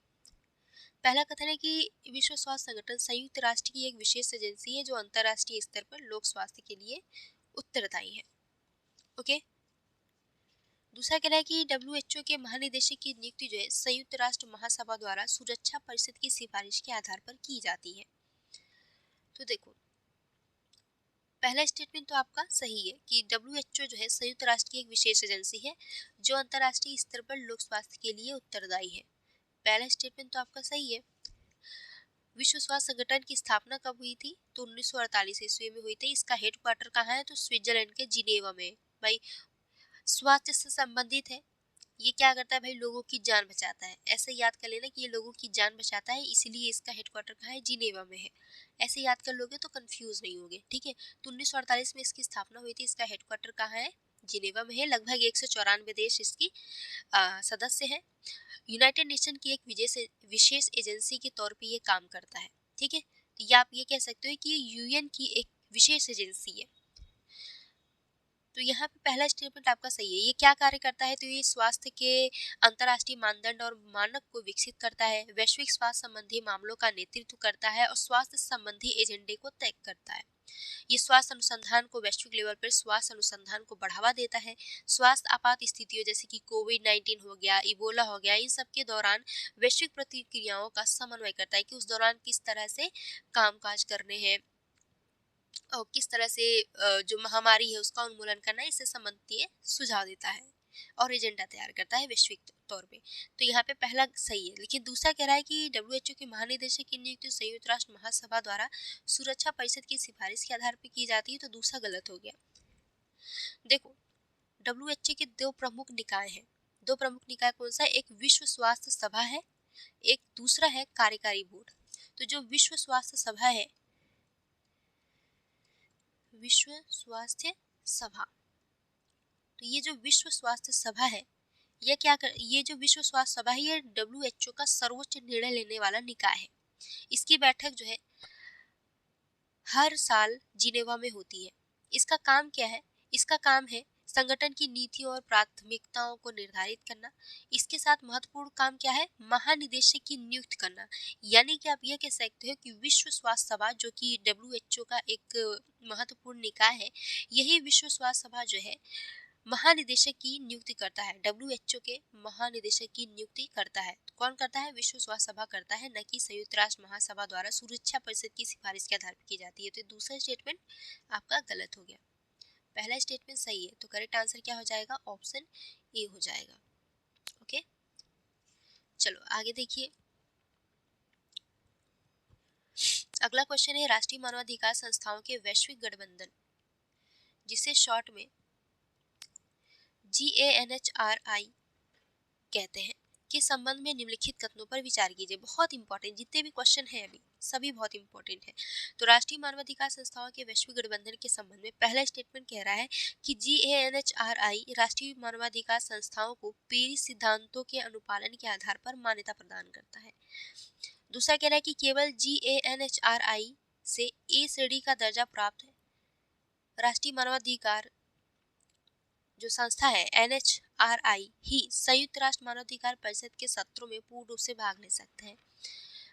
पहला कथन है कि विश्व स्वास्थ्य संगठन संयुक्त राष्ट्र की एक विशेष एजेंसी है जो अंतर्राष्ट्रीय स्तर पर लोक स्वास्थ्य के लिए उत्तरदायी है। ओके, दूसरा कह रहा है कि WHO के महानिदेशक की नियुक्ति जो है संयुक्त राष्ट्र महासभा द्वारा सुरक्षा परिषद की सिफारिश के आधार पर की जाती है। तो देखो, पहला स्टेटमेंट तो आपका सही है कि WHO जो है संयुक्त राष्ट्र की एक विशेष एजेंसी है जो अंतर्राष्ट्रीय स्तर पर लोक स्वास्थ्य के लिए उत्तरदायी है। पहला स्टेटमेंट तो आपका सही है। विश्व स्वास्थ्य संगठन की स्थापना कब हुई थी? तो 1948 ईस्वी में हुई थी। इसका हेडक्वार्टर कहाँ है? तो स्विट्जरलैंड के जिनेवा में। भाई स्वास्थ्य से संबंधित है, ये क्या करता है भाई? लोगों की जान बचाता है। ऐसे याद कर लेना कि ये लोगों की जान बचाता है, इसीलिए इसका हेडक्वार्टर कहाँ है? जिनेवा में है। ऐसे याद कर लोगे तो कंफ्यूज नहीं होगे। ठीक है, तो 1948 में इसकी स्थापना हुई थी। इसका हेडक्वार्टर कहाँ है? जिनेवा में है। लगभग 194 देश इसकी सदस्य हैं। यूनाइटेड नेशन की एक विशेष एजेंसी के तौर पे ये काम करता है। ठीक है, तो ये आप ये कह सकते हो कि ये यूएन की एक विशेष एजेंसी है। तो यहाँ पे पहला स्टेटमेंट आपका सही है। ये क्या कार्य करता है? तो ये स्वास्थ्य के अंतर्राष्ट्रीय मानदंड और मानक को विकसित करता है, वैश्विक स्वास्थ्य संबंधी मामलों का नेतृत्व करता है और स्वास्थ्य संबंधी एजेंडे को तय करता है। ये स्वास्थ्य अनुसंधान को वैश्विक लेवल पर स्वास्थ्य अनुसंधान को बढ़ावा देता है। स्वास्थ्य आपात स्थितियों जैसे कि कोविड-19 हो गया, इबोला हो गया, इन सब के दौरान वैश्विक प्रतिक्रियाओं का समन्वय करता है कि उस दौरान किस तरह से कामकाज करने हैं और किस तरह से जो महामारी है उसका उन्मूलन करना है, इससे संबंधित सुझाव देता है और एजेंडा तैयार करता है वैश्विक तौर पे। तो यहाँ पे पहला सही है, लेकिन दूसरा कह रहा है कि WHO के महानिदेशक की नियुक्ति संयुक्त राष्ट्र महासभा द्वारा सुरक्षा परिषद की सिफारिश के आधार पर की जाती है, तो दूसरा गलत हो गया। देखो, WHO के दो प्रमुख निकाय हैं। दो प्रमुख निकाय कौन सा है? एक विश्व स्वास्थ्य सभा है, एक दूसरा है कार्यकारी बोर्ड। तो जो विश्व स्वास्थ्य सभा है, विश्व स्वास्थ्य सभा, तो ये जो विश्व स्वास्थ्य सभा है, ये जो विश्व स्वास्थ्य सभा है, ये WHO का सर्वोच्च निर्णय लेने वाला निकाय है। इसकी बैठक जो है हर साल जिनेवा में होती है। इसका काम क्या है? इसका काम है संगठन की नीति और प्राथमिकताओं को निर्धारित करना। इसके साथ महत्वपूर्ण काम क्या है? महानिदेशक की नियुक्त करना। यानी कि आप ये कह सकते हो कि विश्व स्वास्थ्य सभा जो कि WHO का एक महत्वपूर्ण निकाय है, यही विश्व स्वास्थ्य सभा जो है महानिदेशक की नियुक्ति करता है। WHO के महानिदेशक की नियुक्ति करता है। कौन करता है? विश्व स्वास्थ्य सभा करता है, न कि संयुक्त राष्ट्र महासभा द्वारा सुरक्षा परिषद की सिफारिश के आधार पर की जाती है। तो दूसरा स्टेटमेंट आपका गलत हो गया, पहला स्टेटमेंट सही है। तो करेक्ट आंसर क्या हो जाएगा? ऑप्शन ए हो जाएगा। ओके, चलो आगे देखिए। अगला क्वेश्चन है, राष्ट्रीय मानवाधिकार संस्थाओं के वैश्विक गठबंधन, जिसे शॉर्ट में GANHRI कहते हैं, के संबंध में निम्नलिखित कथनों पर विचार कीजिए। बहुत इंपॉर्टेंट, जितने भी क्वेश्चन हैं अभी सभी बहुत इंपॉर्टेंट है। तो राष्ट्रीय मानवाधिकार संस्थाओं के वैश्विक गठबंधन के संबंध में पहला स्टेटमेंट कह रहा है कि GANHRI राष्ट्रीय मानवाधिकार संस्थाओं को पेरिस सिद्धांतों के अनुपालन के आधार पर मान्यता प्रदान करता है। दूसरा कह रहा है कि केवल GANHRI से ए श्रेणी का दर्जा प्राप्त है राष्ट्रीय मानवाधिकार जो संस्था है NHRI ही संयुक्त राष्ट्र मानवाधिकार परिषद के सत्रों में पूर्ण रूप से भाग ले सकते हैं।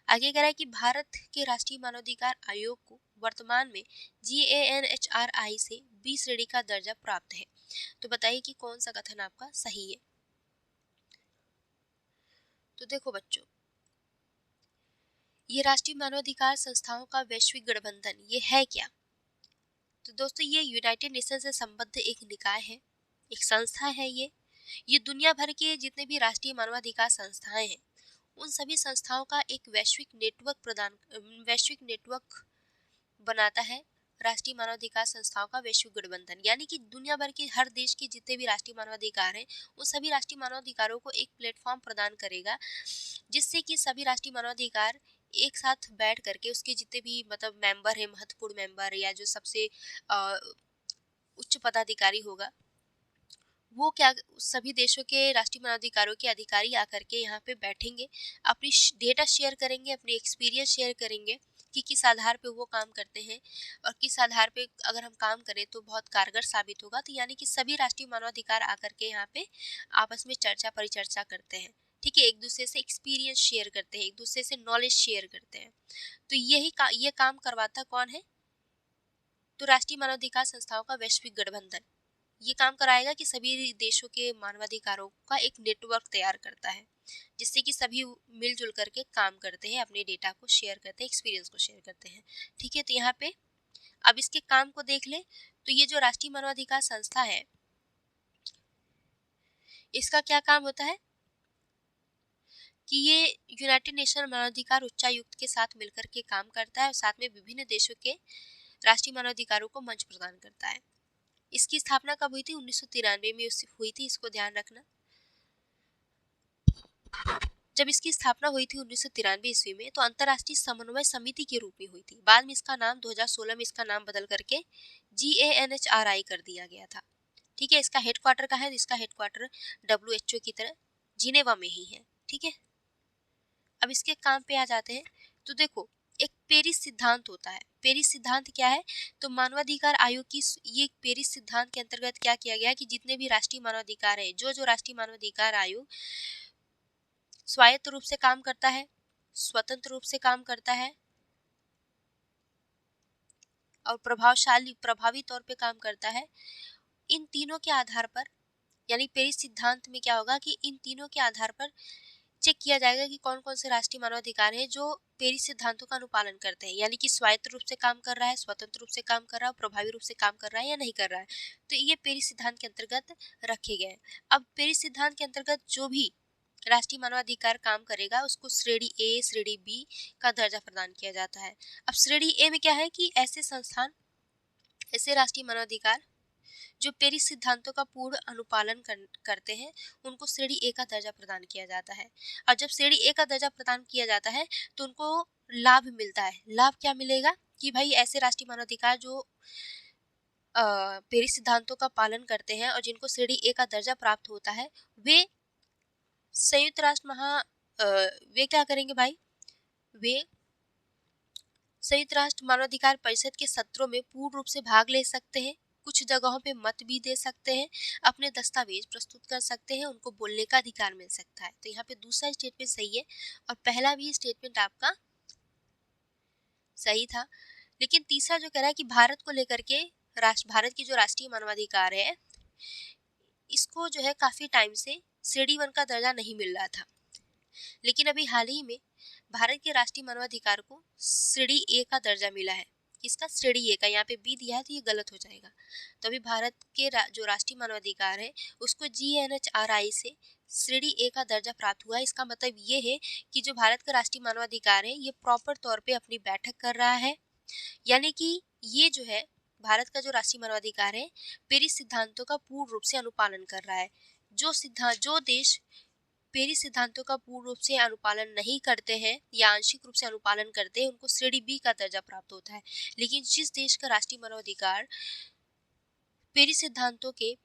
आगे कह रहा है कि भारत के राष्ट्रीय मानवाधिकार आयोग को वर्तमान में GANHRI से बी श्रेणी का दर्जा प्राप्त है। तो बताइए कि कौन सा कथन आपका सही है। तो देखो बच्चों, ये राष्ट्रीय मानवाधिकार संस्थाओं का वैश्विक गठबंधन ये है क्या? तो दोस्तों, ये यूनाइटेड नेशन से संबद्ध एक निकाय है, एक संस्था है। ये दुनिया भर के जितने भी राष्ट्रीय मानवाधिकार संस्थाएं हैं उन सभी संस्थाओं का एक वैश्विक नेटवर्क बनाता है। राष्ट्रीय मानवाधिकार संस्थाओं का वैश्विक गठबंधन यानी कि दुनिया भर के हर देश के जितने भी राष्ट्रीय मानवाधिकार हैं उन सभी राष्ट्रीय मानवाधिकारों को एक प्लेटफॉर्म प्रदान करेगा, जिससे कि सभी राष्ट्रीय मानवाधिकार एक साथ बैठ करके उसके जितने भी मतलब मेंबर है, महत्वपूर्ण मेंबर या जो सबसे उच्च पदाधिकारी होगा, वो क्या सभी देशों के राष्ट्रीय मानवाधिकारों के अधिकारी आकर के यहाँ पे बैठेंगे, अपनी डेटा शेयर करेंगे, अपनी एक्सपीरियंस शेयर करेंगे कि किस आधार पे वो काम करते हैं और किस आधार पे अगर हम काम करें तो बहुत कारगर साबित होगा। तो यानी कि सभी राष्ट्रीय मानवाधिकार आकर के यहाँ पे आपस में चर्चा परिचर्चा करते हैं, ठीक है, एक दूसरे से एक्सपीरियंस शेयर करते हैं, एक दूसरे से नॉलेज शेयर करते हैं। तो ये काम करवाता कौन है? तो राष्ट्रीय मानवाधिकार संस्थाओं का वैश्विक गठबंधन ये काम कराएगा कि सभी देशों के मानवाधिकारों का एक नेटवर्क तैयार करता है, जिससे कि सभी मिलजुल करके काम करते हैं, अपने डेटा को शेयर करते हैं, एक्सपीरियंस को शेयर करते हैं, ठीक है। तो यहाँ पे अब इसके काम को देख ले। तो ये जो राष्ट्रीय मानवाधिकार संस्था है इसका क्या काम होता है कि ये यूनाइटेड नेशन मानवाधिकार उच्चायुक्त के साथ मिलकर के काम करता है और साथ में विभिन्न देशों के राष्ट्रीय मानवाधिकारों को मंच प्रदान करता है। इसकी स्थापना कब हुई थी? 1993 में हुई थी, इसको ध्यान रखना। जब इसकी स्थापना हुई थी 1993 ईस्वी में तो अंतर्राष्ट्रीय समन्वय समिति के रूप में हुई थी। बाद में इसका नाम 2016 में इसका नाम बदल करके GANHRI कर दिया गया था, ठीक है। इसका हेडक्वार्टर कहाँ है? इसका हेडक्वार्टर WHO की तरह जिनेवा में ही है, ठीक है। अब इसके काम पे आ जाते हैं। तो देखो, एक पेरिस सिद्धांत होता है। पेरिस सिद्धांत क्या है? तो मानवाधिकार आयोग की ये पेरिस सिद्धांत के अंतर्गत क्या किया गया कि जितने भी राष्ट्रीय मानवाधिकार है, जो राष्ट्रीय मानवाधिकार आयोग स्वायत्त रूप से काम करता है, स्वतंत्र रूप से काम करता है और प्रभावी तौर पे काम करता है, इन तीनों के आधार पर यानी पेरिस सिद्धांत में क्या होगा कि इन तीनों के आधार पर चेक किया जाएगा कि कौन कौन से राष्ट्रीय मानवाधिकार हैं जो पेरिस सिद्धांतों का अनुपालन करते हैं, यानी कि स्वायत्त रूप से काम कर रहा है, स्वतंत्र रूप से काम कर रहा है, प्रभावी रूप से काम कर रहा है या नहीं कर रहा है। तो ये पेरिस सिद्धांत के अंतर्गत रखे गए हैं। अब पेरिस सिद्धांत के अंतर्गत जो भी राष्ट्रीय मानवाधिकार काम करेगा उसको श्रेणी ए, श्रेणी बी का दर्जा प्रदान किया जाता है। अब श्रेणी ए में क्या है कि ऐसे संस्थान, ऐसे राष्ट्रीय मानवाधिकार जो पेरिस सिद्धांतों का पूर्ण अनुपालन करते हैं उनको श्रेणी ए का दर्जा प्रदान किया जाता है। और जब श्रेणी ए का दर्जा प्रदान किया जाता है तो उनको लाभ मिलता है। लाभ क्या मिलेगा कि भाई ऐसे राष्ट्रीय मानवाधिकार जो पेरिस सिद्धांतों का पालन करते हैं और जिनको श्रेणी ए का दर्जा प्राप्त होता है वे संयुक्त राष्ट्र वे क्या करेंगे भाई? वे संयुक्त राष्ट्र मानवाधिकार परिषद के सत्रों में पूर्ण रूप से भाग ले सकते हैं, कुछ जगहों पे मत भी दे सकते हैं, अपने दस्तावेज प्रस्तुत कर सकते हैं, उनको बोलने का अधिकार मिल सकता है। तो यहाँ पे दूसरा स्टेटमेंट सही है और पहला भी स्टेटमेंट आपका सही था। लेकिन तीसरा जो कह रहा है कि भारत को लेकर के भारत की जो राष्ट्रीय मानवाधिकार है इसको जो है काफ़ी टाइम से श्रेणी 1 का दर्जा नहीं मिल रहा था। लेकिन अभी हाल ही में भारत के राष्ट्रीय मानवाधिकार को श्रेणी ए का दर्जा मिला है। किसका? श्रेणी ए का। यहाँ पे बी दिया है तो ये गलत हो जाएगा। तो अभी भारत के जो राष्ट्रीय मानवाधिकार है उसको GNHRI से श्रेणी ए का दर्जा प्राप्त हुआ है। इसका मतलब ये है कि जो भारत का राष्ट्रीय मानवाधिकार है ये प्रॉपर तौर पे अपनी बैठक कर रहा है, यानी कि ये जो है भारत का जो राष्ट्रीय मानवाधिकार है पेरिस सिद्धांतों का पूर्ण रूप से अनुपालन कर रहा है। जो देश पेरिस सिद्धांतों का पूर्ण रूप से अनुपालन नहीं करते हैं या आंशिक रूप से अनुपालन करते हैं उनको श्रेणी बी का दर्जा प्राप्त होता है। लेकिन जिस देश का राष्ट्रीय मानवाधिकार पेरिस सिद्धांतों के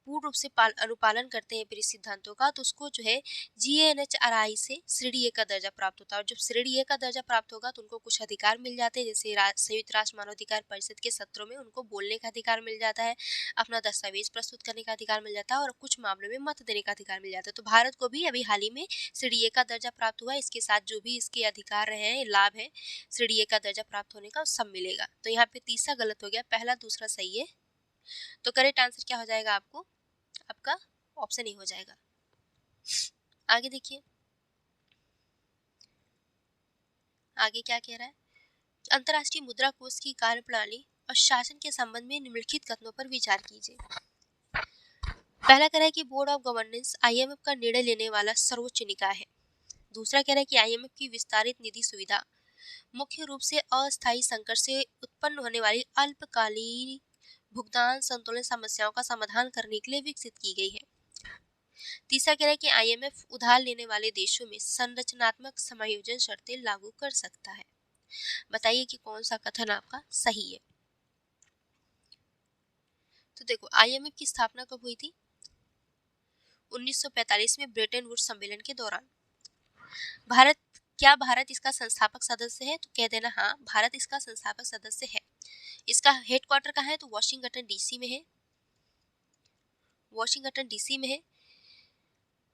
पूर्ण रूप से अनुपालन करते हैं पेरिस सिद्धांतों का, तो उसको जो है GNHRI से श्रेणी ए का दर्जा प्राप्त होता है। और जब श्रेणी ए का दर्जा प्राप्त होगा तो उनको कुछ अधिकार मिल जाते हैं, जैसे संयुक्त राष्ट्र मानवाधिकार परिषद के सत्रों में उनको बोलने का अधिकार मिल जाता है, अपना दस्तावेज प्रस्तुत करने का अधिकार मिल जाता है और कुछ मामलों में मत देने का अधिकार मिल जाता है। तो भारत को भी अभी हाल ही में श्रेणी ए का दर्जा प्राप्त हुआ है। इसके साथ जो भी इसके अधिकार हैं, लाभ है श्रेणी ए का दर्जा प्राप्त होने का, सब मिलेगा। तो यहाँ पे तीसरा गलत हो गया, पहला दूसरा सही है। तो करेक्ट आंसर क्या हो जाएगा? आपका ऑप्शन ही हो जाएगा। आगे देखिए, आगे क्या कह रहा है? अंतर्राष्ट्रीय मुद्रा कोष की कार्यप्रणाली और शासन के संबंध में निम्नलिखित कथनों पर विचार कीजिए। पहला कह रहा है कि बोर्ड ऑफ गवर्नेंस IMF का निर्णय लेने वाला सर्वोच्च निकाय है। दूसरा कह रहा है कि IMF की विस्तारित निधि सुविधा मुख्य रूप से अस्थायी संकट से उत्पन्न होने वाली अल्पकालीन भुगतान संतुलन समस्याओं का समाधान करने के लिए विकसित की गई है। तीसरा कह रहा है कि IMF उधार लेने वाले देशों में संरचनात्मक समायोजन शर्तें लागू कर सकता है। बताइए कि कौन सा कथन आपका सही है। तो देखो, IMF की स्थापना कब हुई थी? 1945 में ब्रेटन वुड्स सम्मेलन के दौरान। क्या भारत इसका संस्थापक सदस्य है? तो कह देना हाँ, भारत इसका संस्थापक सदस्य है। इसका हेडक्वार्टर कहाँ है? तो वॉशिंगटन डीसी में है। वॉशिंगटन डीसी में है।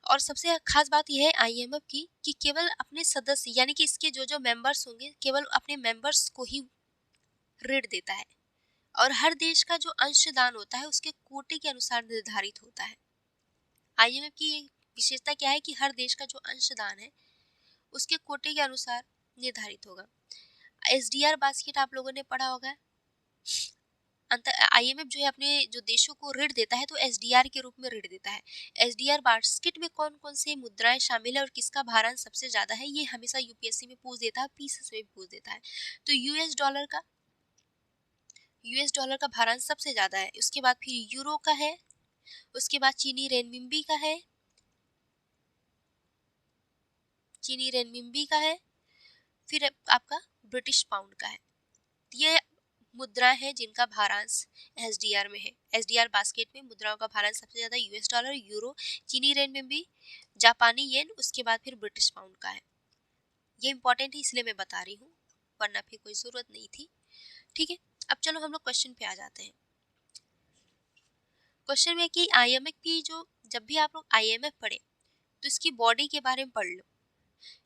और सबसे खास बात यह है IMF की कि केवल अपने सदस्य यानी कि इसके जो मेंबर्स होंगे केवल अपने मेंबर्स को ही ऋण देता है और हर देश का जो अंशदान होता है उसके कोटे के अनुसार निर्धारित होता है। IMF की विशेषता क्या है कि हर देश का जो अंशदान है उसके कोटे के अनुसार निर्धारित होगा। SDR बास्केट आप लोगों ने पढ़ा होगा। IMF जो है अपने जो देशों को ऋण देता है तो SDR के रूप में ऋण देता है। SDR बास्केट में कौन कौन से मुद्राएं शामिल है और किसका भारांश सबसे ज्यादा है, ये हमेशा UPSC में पूछ देता है, पीसीएस में भी पूछ देता है। तो यूएस डॉलर का भारांश सबसे ज्यादा है। उसके बाद फिर यूरो का है, उसके बाद चीनी रेनमिंबी का है, फिर आपका ब्रिटिश पाउंड का है। ये मुद्रा है जिनका भारांश SDR में है। SDR बास्केट में मुद्राओं का भारांश सबसे ज्यादा US डॉलर, यूरो, चीनी रेनमिंबी, जापानी येन, उसके बाद फिर ब्रिटिश पाउंड का है। ये इंपॉर्टेंट है इसलिए मैं बता रही हूँ, वरना फिर कोई जरूरत नहीं थी। ठीक है, अब चलो हम लोग क्वेश्चन पे आ जाते हैं। क्वेश्चन में कि IMF की जब भी आप लोग IMF पढ़े तो इसकी बॉडी के बारे में पढ़ लो,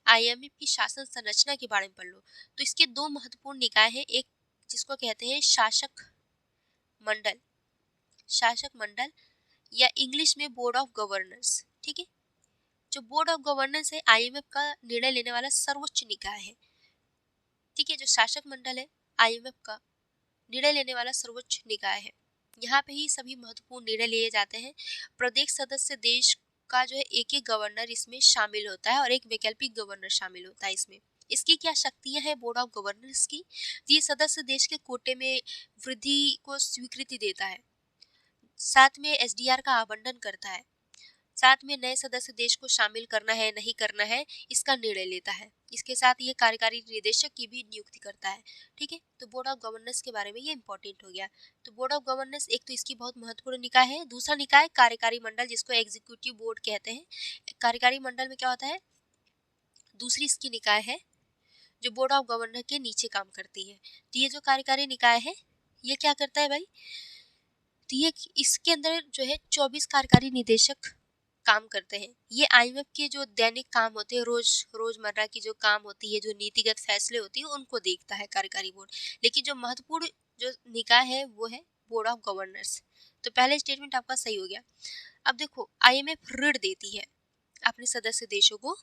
IMF की शासन संरचना के बारे में पढ़ लो। तो इसके दो महत्वपूर्ण निकाय हैं, एक जिसको कहते हैं शासक मंडल या इंग्लिश में बोर्ड ऑफ गवर्नर्स। ठीक है, जो बोर्ड ऑफ गवर्नर्स है IMF का निर्णय लेने वाला सर्वोच्च निकाय है। ठीक है, जो शासक मंडल है IMF का निर्णय लेने वाला सर्वोच्च निकाय है। यहाँ पे ही सभी महत्वपूर्ण निर्णय लिए जाते हैं। प्रत्येक सदस्य देश का जो है एक एक गवर्नर इसमें शामिल होता है और एक वैकल्पिक गवर्नर शामिल होता है इसमें। इसकी क्या शक्तियां हैं बोर्ड ऑफ गवर्नर्स की? ये सदस्य देश के कोटे में वृद्धि को स्वीकृति देता है, साथ में SDR का आवंटन करता है, साथ में नए सदस्य देश को शामिल करना है नहीं करना है इसका निर्णय लेता है। इसके साथ ये कार्यकारी निदेशक की भी नियुक्ति करता है। ठीक है, तो बोर्ड ऑफ गवर्नेंस के बारे में ये इंपॉर्टेंट हो गया। तो बोर्ड ऑफ गवर्नेंस एक तो इसकी बहुत महत्वपूर्ण निकाय है। दूसरा निकाय कार्यकारी मंडल, जिसको एग्जीक्यूटिव बोर्ड कहते हैं। कार्यकारी मंडल में क्या होता है? दूसरी इसकी निकाय है जो बोर्ड ऑफ गवर्नर के नीचे काम करती है। तो ये जो कार्यकारी निकाय है ये क्या करता है भाई? तो ये इसके अंदर जो है 24 कार्यकारी निदेशक काम करते हैं। ये IMF के जो दैनिक काम होते हैं, रोजमर्रा की जो काम होती है, जो नीतिगत फैसले होती है, उनको देखता है कार्यकारी बोर्ड। लेकिन जो महत्वपूर्ण जो निकाय है वो है बोर्ड ऑफ गवर्नर्स। तो पहला स्टेटमेंट आपका सही हो गया। अब देखो IMF ऋण देती है अपने सदस्य देशों को,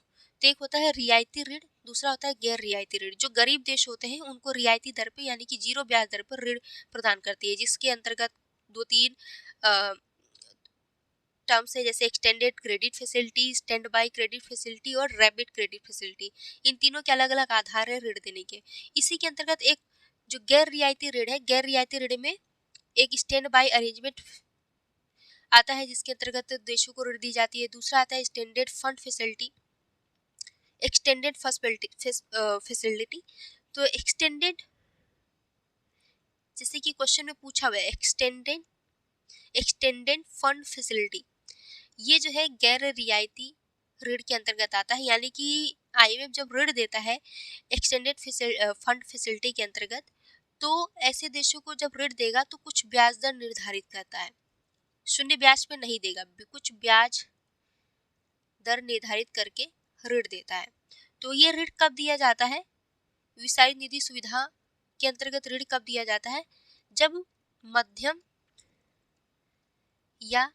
तो एक होता है रियायती ऋण, दूसरा होता है गैर रियायती ऋण। जो गरीब देश होते हैं उनको रियायती दर पे यानी कि 0 ब्याज दर पर ऋण प्रदान करती है, जिसके अंतर्गत 2-3 टर्म्स है, जैसे extended credit facility, stand by credit facility और रैपिड क्रेडिट फैसिलिटी। इन तीनों के अलग अलग आधार है ऋण देने के। इसी के अंतर्गत एक जो गैर रियायती ऋण है, गैर रियायती ऋण में एक स्टैंड बाय अरेंजमेंट आता है जिसके अंतर्गत देशों को ऋण दी जाती है। दूसरा आता है standard fund facility, extended facility. तो एक्सटेंडेड, जैसे कि क्वेश्चन में पूछा हुआ है, एक्सटेंडेड फंड फैसिलिटी, ये जो है गैर रियायती ऋण के अंतर्गत आता है। यानी कि IMF जब ऋण देता है एक्सटेंडेड फंड फैसिलिटी के अंतर्गत, तो ऐसे देशों को जब ऋण देगा तो कुछ ब्याज दर निर्धारित करता है, शून्य ब्याज पे नहीं देगा, कुछ ब्याज दर निर्धारित करके ऋण देता है। तो ये ऋण कब दिया जाता है? विस्तारित निधि सुविधा के अंतर्गत ऋण कब दिया जाता है? जब मध्यम या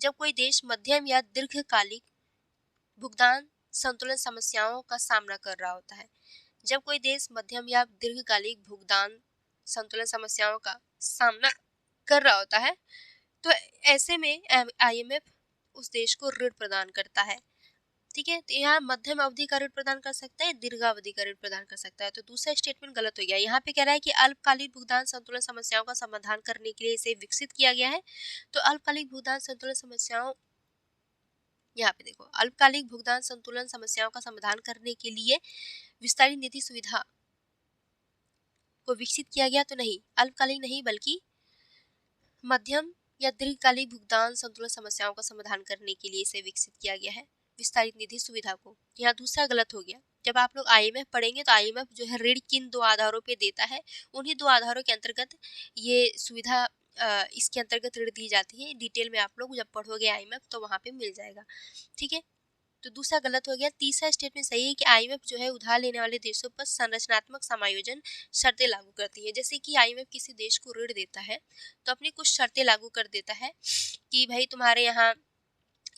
जब कोई देश मध्यम या दीर्घकालिक भुगतान संतुलन समस्याओं का सामना कर रहा होता है। जब कोई देश मध्यम या दीर्घकालिक भुगतान संतुलन समस्याओं का सामना कर रहा होता है, तो ऐसे में IMF उस देश को ऋण प्रदान करता है। ठीक है, तो यहाँ मध्यम अवधि का ऋण प्रदान कर सकता है, दीर्घावधि का ऋण प्रदान कर सकता है। तो दूसरा स्टेटमेंट गलत हो गया। यहाँ पे कह रहा है कि अल्पकालिक भुगतान संतुलन समस्याओं का समाधान करने के लिए इसे विकसित किया गया है। तो अल्पकालिक भुगतान संतुलन समस्याओं, यहाँ पे देखो, अल्पकालिक भुगतान संतुलन समस्याओं का समाधान करने के लिए विस्तारित निधि सुविधा को विकसित किया गया, तो नहीं, अल्पकालिक नहीं बल्कि मध्यम या दीर्घकालिक भुगतान संतुलन समस्याओं का समाधान करने के लिए इसे विकसित किया गया है, विस्तारित निधि सुविधा को। यहाँ दूसरा गलत हो गया। जब आप लोग IMF पढ़ेंगे तो IMF जो है ऋण किन 2 आधारों पे देता है, उन्हीं 2 आधारों के अंतर्गत ये सुविधा इसके अंतर्गत ऋण दी जाती है। डिटेल में आप लोग जब पढ़ोगे IMF तो वहाँ पे मिल जाएगा। ठीक है, तो दूसरा गलत हो गया। तीसरा स्टेटमेंट सही है कि IMF जो है उधार लेने वाले देशों पर संरचनात्मक समायोजन शर्तें लागू करती है। जैसे कि IMF किसी देश को ऋण देता है तो अपनी कुछ शर्तें लागू कर देता है कि भाई तुम्हारे यहाँ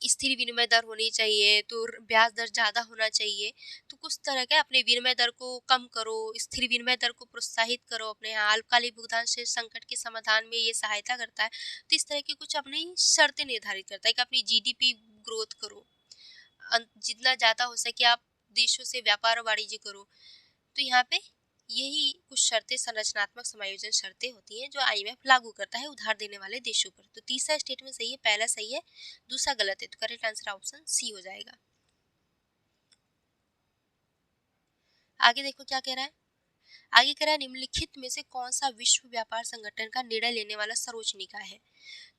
स्थिर विनिमय दर होनी चाहिए, तो ब्याज दर ज़्यादा होना चाहिए, तो कुछ तरह के अपने विनिमय दर को कम करो, स्थिर विनिमय दर को प्रोत्साहित करो, अपने यहाँ अल्पकालिक भुगतान से संकट के समाधान में ये सहायता करता है। तो इस तरह की कुछ अपनी शर्तें निर्धारित करता है कि अपनी GDP ग्रोथ करो, जितना ज़्यादा हो सके आप देशों से व्यापार और वाणिज्य करो। तो यहाँ पे यही कुछ शर्तें, संरचनात्मक समायोजन शर्तें होती हैं जो IMF लागू करता है उधार देने वाले देशों पर। तो तीसरा स्टेटमेंट सही है, पहला सही है, दूसरा गलत है। तो करेक्ट आंसर ऑप्शन सी हो जाएगा। आगे देखो क्या कह रहा है। आगे कह रहा है निम्नलिखित में से कौन सा विश्व व्यापार संगठन का निर्णय लेने वाला सर्वोच्च निकाय है?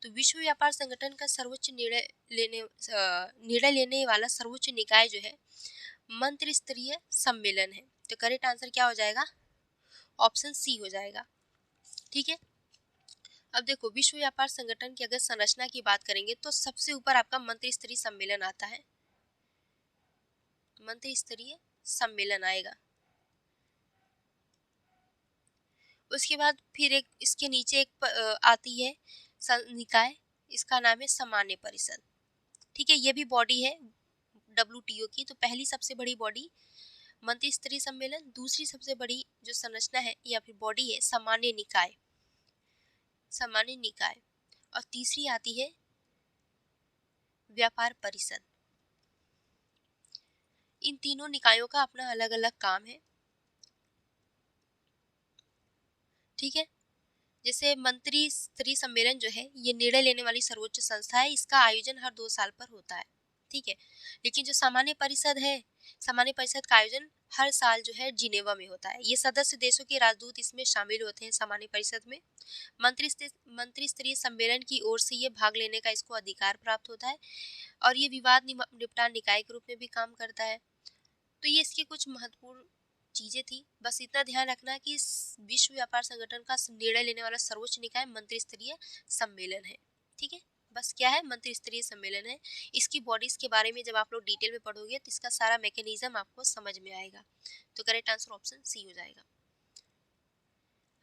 तो विश्व व्यापार संगठन का सर्वोच्च निर्णय लेने वाला सर्वोच्च निकाय जो है मंत्री स्तरीय सम्मेलन है। तो करेक्ट आंसर क्या हो जाएगा? ऑप्शन सी हो जाएगा। ठीक है, अब देखो विश्व व्यापार संगठन की अगर संरचना की बात करेंगे तो सबसे ऊपर आपका मंत्री स्तरीय सम्मेलन आता है, मंत्री स्तरीय सम्मेलन आएगा। उसके बाद फिर एक इसके नीचे एक आती है निकाय, इसका नाम है सामान्य परिषद। ठीक है, ये भी बॉडी है WTO की। तो पहली सबसे बड़ी बॉडी मंत्री स्तरीय सम्मेलन, दूसरी सबसे बड़ी जो संरचना है या फिर बॉडी है सामान्य निकाय, सामान्य निकाय, और तीसरी आती है व्यापार परिषद। इन तीनों निकायों का अपना अलग अलग काम है। ठीक है, जैसे मंत्री स्तरीय सम्मेलन जो है ये निर्णय लेने वाली सर्वोच्च संस्था है, इसका आयोजन हर 2 साल पर होता है। ठीक है, लेकिन जो सामान्य परिषद है, सामान्य परिषद का आयोजन हर साल जो है जिनेवा में होता है। ये सदस्य देशों के राजदूत इसमें शामिल होते हैं सामान्य परिषद में। मंत्री स्तरीय सम्मेलन की ओर से ये भाग लेने का इसको अधिकार प्राप्त होता है और ये विवाद निपटान निकाय के रूप में भी काम करता है। तो ये इसकी कुछ महत्वपूर्ण चीजें थी। बस इतना ध्यान रखना कि विश्व व्यापार संगठन का निर्णय लेने वाला सर्वोच्च निकाय मंत्री स्तरीय सम्मेलन है। ठीक है, बस क्या है, मंत्री स्तरीय सम्मेलन है। इसकी बॉडीज के बारे में जब आप लोग डिटेल में पढ़ोगे तो इसका सारा मैकेनिज्म आपको समझ में आएगा। तो करेक्ट आंसर ऑप्शन सी हो जाएगा।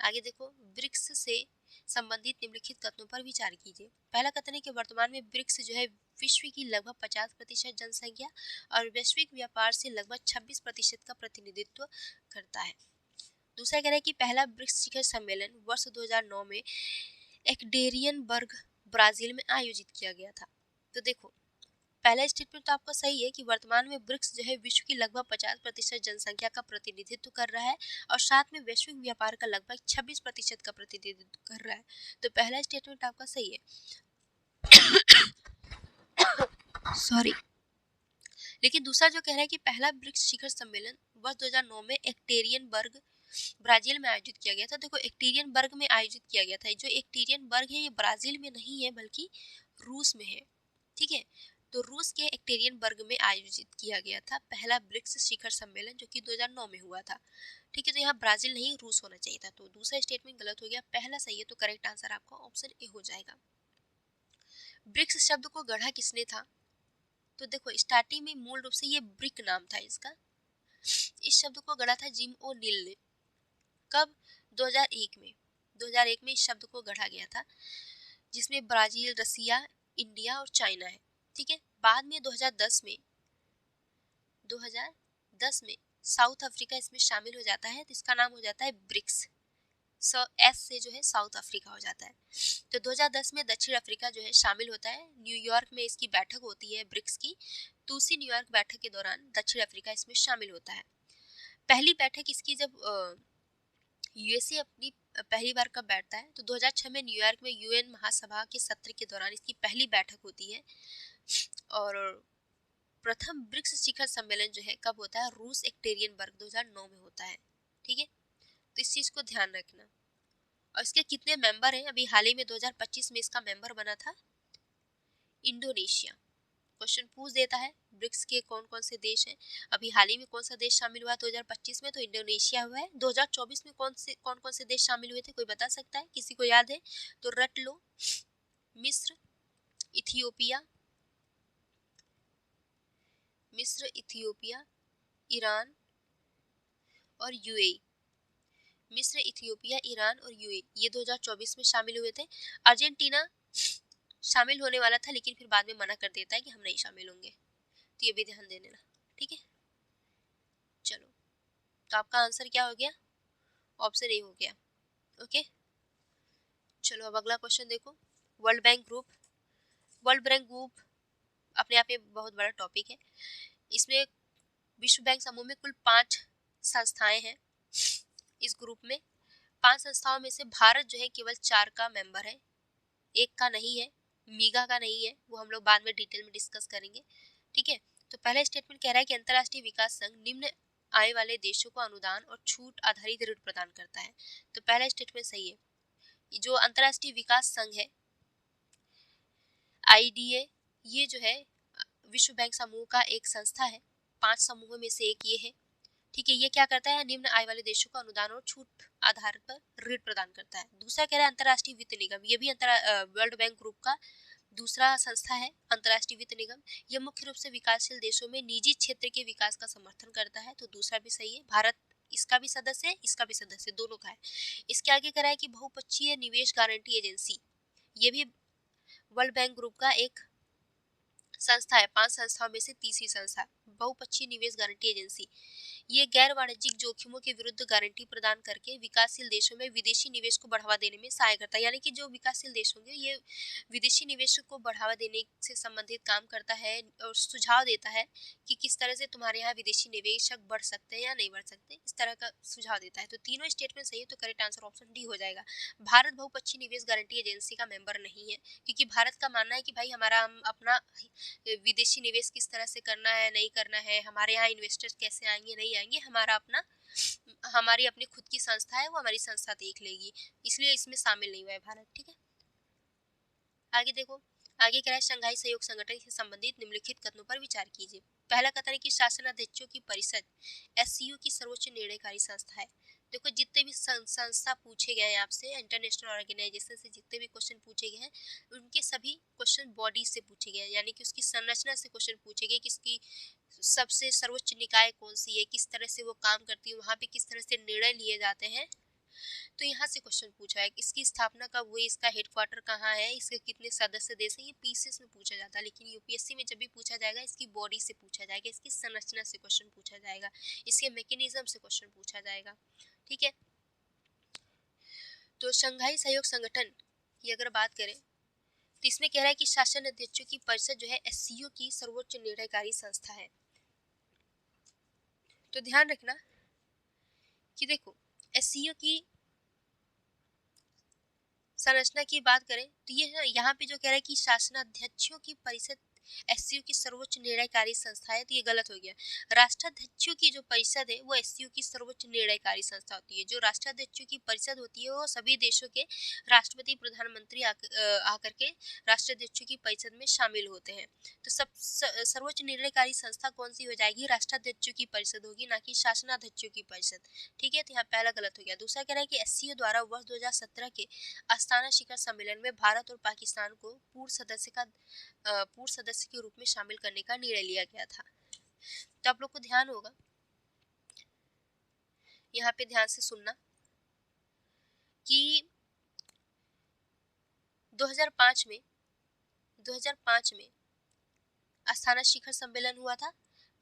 आगे देखो, ब्रिक्स से संबंधित निम्नलिखित कथनों पर विचार कीजिए। पहला कथन है कि वर्तमान में ब्रिक्स जो है विश्व की लगभग 50% जनसंख्या और वैश्विक व्यापार से लगभग 26% का प्रतिनिधित्व करता है। दूसरा कह रहा है कि पहला ब्रिक्स शिखर सम्मेलन वर्ष 2009 में एकटेरियनबर्ग, ब्राजील में आयोजित किया गया था। तो देखो, पहला स्टेटमेंट तो आपका सही है कि वर्तमान में ब्रिक्स जो है विश्व की लगभग 50% जनसंख्या का प्रतिनिधित्व कर रहा है और साथ में वैश्विक व्यापार का लगभग 26% का प्रतिनिधित्व कर रहा है। तो पहला स्टेटमेंट आपका सही है। सॉरी। लेकिन दूसरा जो कह रहा है कि पहला ब्रिक्स शिखर सम्मेलन वर्ष 2009 में एकटेरियनबर्ग, ब्राजील में आयोजित किया गया था। देखो, एकटेरियनबर्ग में आयोजित किया गया था। जो एकटेरियनबर्ग है ये ब्राजील में नहीं है बल्कि रूस में है। ठीक है, तो रूस के एकटेरियनबर्ग में आयोजित किया गया था पहला ब्रिक्स शिखर सम्मेलन, जो कि 2009 में हुआ था। ठीक है, तो यहाँ ब्राजील नहीं रूस होना चाहिए था, तो दूसरा स्टेटमेंट गलत हो गया। पहला सही है, तो करेक्ट आंसर आपका ऑप्शन ए हो जाएगा। ब्रिक्स शब्द को गढ़ा किसने था? तो देखो, स्टार्टिंग में मूल रूप से ये ब्रिक नाम था इसका। इस शब्द को गढ़ा था जिम ओ नील ने। कब? 2001 में। 2001 में इस शब्द को गढ़ा गया था, जिसमें ब्राजील, रसिया, इंडिया और चाइना है। ठीक है, बाद में 2010 में साउथ अफ्रीका इसमें शामिल हो जाता है, तो इसका नाम हो जाता है ब्रिक्स। एस से जो है साउथ अफ्रीका हो जाता है। तो 2010 में दक्षिण अफ्रीका जो है शामिल होता है। न्यूयॉर्क में इसकी बैठक होती है ब्रिक्स की। दूसरी न्यूयॉर्क बैठक के दौरान दक्षिण अफ्रीका इसमें शामिल होता है। पहली बैठक इसकी जब यूएसए अपनी पहली बार कब बैठता है? तो 2006 में न्यूयॉर्क में यूएन महासभा के सत्र के दौरान इसकी पहली बैठक होती है। और प्रथम ब्रिक्स शिखर सम्मेलन जो है कब होता है? रूस एकटेरियनबर्ग 2009 में होता है। ठीक है, तो इस चीज को ध्यान रखना। और इसके कितने मेंबर हैं? अभी हाल ही में 2025 में इसका मेंबर बना था इंडोनेशिया। क्वेश्चन पूछ देता है ब्रिक्स के कौन कौन से देश हैं। अभी हाल ही में कौन सा देश शामिल हुआ 2025 में? तो इंडोनेशिया हुआ है। 2024 में कौन कौन से देश शामिल हुए थे, कोई बता सकता है? किसी को याद है तो रट लो। मिस्र, इथियोपिया, ईरान और यूएई। मिस्र, इथियोपिया, ईरान और यूएई ये 2024 में शामिल हुए थे। अर्जेंटीना शामिल होने वाला था, लेकिन फिर बाद में मना कर देता है कि हम नहीं शामिल होंगे, तो ये भी ध्यान दे लेना। ठीक है, चलो, तो आपका आंसर क्या हो गया? ऑप्शन ए हो गया। ओके, चलो अब अगला क्वेश्चन देखो। वर्ल्ड बैंक ग्रुप अपने आप में बहुत बड़ा टॉपिक है। इसमें विश्व बैंक समूह में कुल 5 संस्थाएं हैं। इस ग्रुप में 5 संस्थाओं में से भारत जो है केवल 4 का मेंबर है, एक का नहीं है, मीगा का नहीं है, वो हम लोग बाद में डिटेल में डिस्कस करेंगे। ठीक है, तो पहला स्टेटमेंट कह रहा है कि अंतर्राष्ट्रीय विकास संघ निम्न आय वाले देशों को अनुदान और छूट आधारित ऋण प्रदान करता है। तो पहला स्टेटमेंट सही है। जो अंतर्राष्ट्रीय विकास संघ है आईडीए, ये जो है विश्व बैंक समूह का एक संस्था है। 5 समूहों में से एक ये है। ठीक है, ये क्या करता है? निम्न आय वाले देशों को अनुदान और छूट आधार पर ऋण प्रदान करता है। दूसरा कह रहा है अंतर्राष्ट्रीय वित्त निगम, ये भी वर्ल्ड बैंक ग्रुप का दूसरा संस्था है। अंतर्राष्ट्रीय वित्त निगम यह मुख्य रूप से विकासशील देशों में निजी क्षेत्र के विकास का समर्थन करता है, तो दूसरा भी सही है। भारत इसका भी सदस्य है, इसका भी सदस्य, दोनों का है। इसके आगे कह रहा है कि बहुपक्षीय निवेश गारंटी एजेंसी, ये भी वर्ल्ड बैंक ग्रुप का एक संस्था है। 5 संस्थाओं में से तीसरी संस्था, बहुपक्षीय निवेश गारंटी एजेंसी। ये गैर वाणिज्यिक जोखिमों के विरुद्ध गारंटी प्रदान करके विकासशील देशों में विदेशी निवेश को बढ़ावा देने में सहायता करता है। यानी कि जो विकासशील देश होंगे ये विदेशी निवेश को बढ़ावा देने से संबंधित काम करता है और सुझाव देता है कि किस तरह से तुम्हारे यहाँ विदेशी निवेशक बढ़ सकते हैं या नहीं बढ़ सकते, इस तरह का सुझाव देता है। तो तीनों स्टेटमेंट सही है, तो करेक्ट आंसर ऑप्शन डी हो जाएगा। भारत बहुपक्षीय निवेश गारंटी एजेंसी का मेंबर नहीं है, क्योंकि भारत का मानना है कि भाई हमारा हम अपना विदेशी निवेश किस तरह से करना है, नहीं करना है, हमारे यहाँ इन्वेस्टर्स कैसे आएंगे, नहीं आएंगे, हमारी अपनी खुद की संस्था है, वो हमारी संस्था देख लेगी, इसलिए इसमें शामिल नहीं हुआ है भारत। ठीक है, आगे देखो। आगे कह रहा है शंघाई सहयोग संगठन से संबंधित निम्नलिखित कथनों पर विचार कीजिए। पहला कथन है कि शासनाध्यक्षों की परिषद एससीओ की सर्वोच्च निर्णयकारी संस्था है। देखो, जितने भी संस्था पूछे गए हैं आपसे, इंटरनेशनल ऑर्गेनाइजेशन से जितने भी क्वेश्चन पूछे गए हैं, उनके सभी क्वेश्चन बॉडी से पूछे गए हैं, यानी कि उसकी संरचना से क्वेश्चन पूछे गए, किसकी सबसे सर्वोच्च निकाय कौन सी है, किस तरह से वो काम करती है, वहाँ पे किस तरह से निर्णय लिए जाते हैं, तो यहाँ से क्वेश्चन पूछा है, इसकी स्थापना कब हुई, इसका हेडक्वार्टर कहाँ है, इसके कितने सदस्य देश हैं, ये पीसीएस में पूछा जाता है। लेकिन यूपीएससी में जब भी पूछा जाएगा इसकी बॉडी से पूछा जाएगा, इसकी संरचना से क्वेश्चन पूछा जाएगा, इसके मैकेनिज्म से क्वेश्चन पूछा जाएगा। ठीक है, तो शंघाई सहयोग संगठन की अगर बात करें तो इसमें कह रहा है कि शासन अध्यक्षों की परिषद जो है एससीओ की सर्वोच्च निर्णयकारी संस्था है। तो ध्यान रखना कि देखो एससीओ की संरचना की बात करें तो ये यहाँ पे जो कह रहा है कि शासनाध्यक्षों की परिषद एससीओ की सर्वोच्च निर्णयकारी संस्था है, तो ये गलत हो गया। राष्ट्राध्यक्षों की जो परिषद है वो एससीओ की सर्वोच्च निर्णयकारी संस्था होती है। जो राष्ट्राध्यक्षों की परिषद होती है वो सभी देशों के राष्ट्रपति प्रधानमंत्री आकर के राष्ट्राध्यक्षों की परिषद में शामिल होते हैं। तो सब सर्वोच्च निर्णयकारी संस्था कौन सी हो जाएगी, राष्ट्राध्यक्षों की परिषद होगी, ना कि शासनाध्यक्षों की परिषद। ठीक है, तो यहाँ पहला गलत हो गया। दूसरा कह रहा है कि एससीओ द्वारा वर्ष 2017 के अस्थाना शिखर सम्मेलन में भारत और पाकिस्तान को पूर्व सदस्य के रूप में शामिल करने का निर्णय लिया गया था। तो आप लोग को ध्यान होगा, यहाँ पे ध्यान से सुनना कि 2005 में अस्थाना शिखर सम्मेलन हुआ था।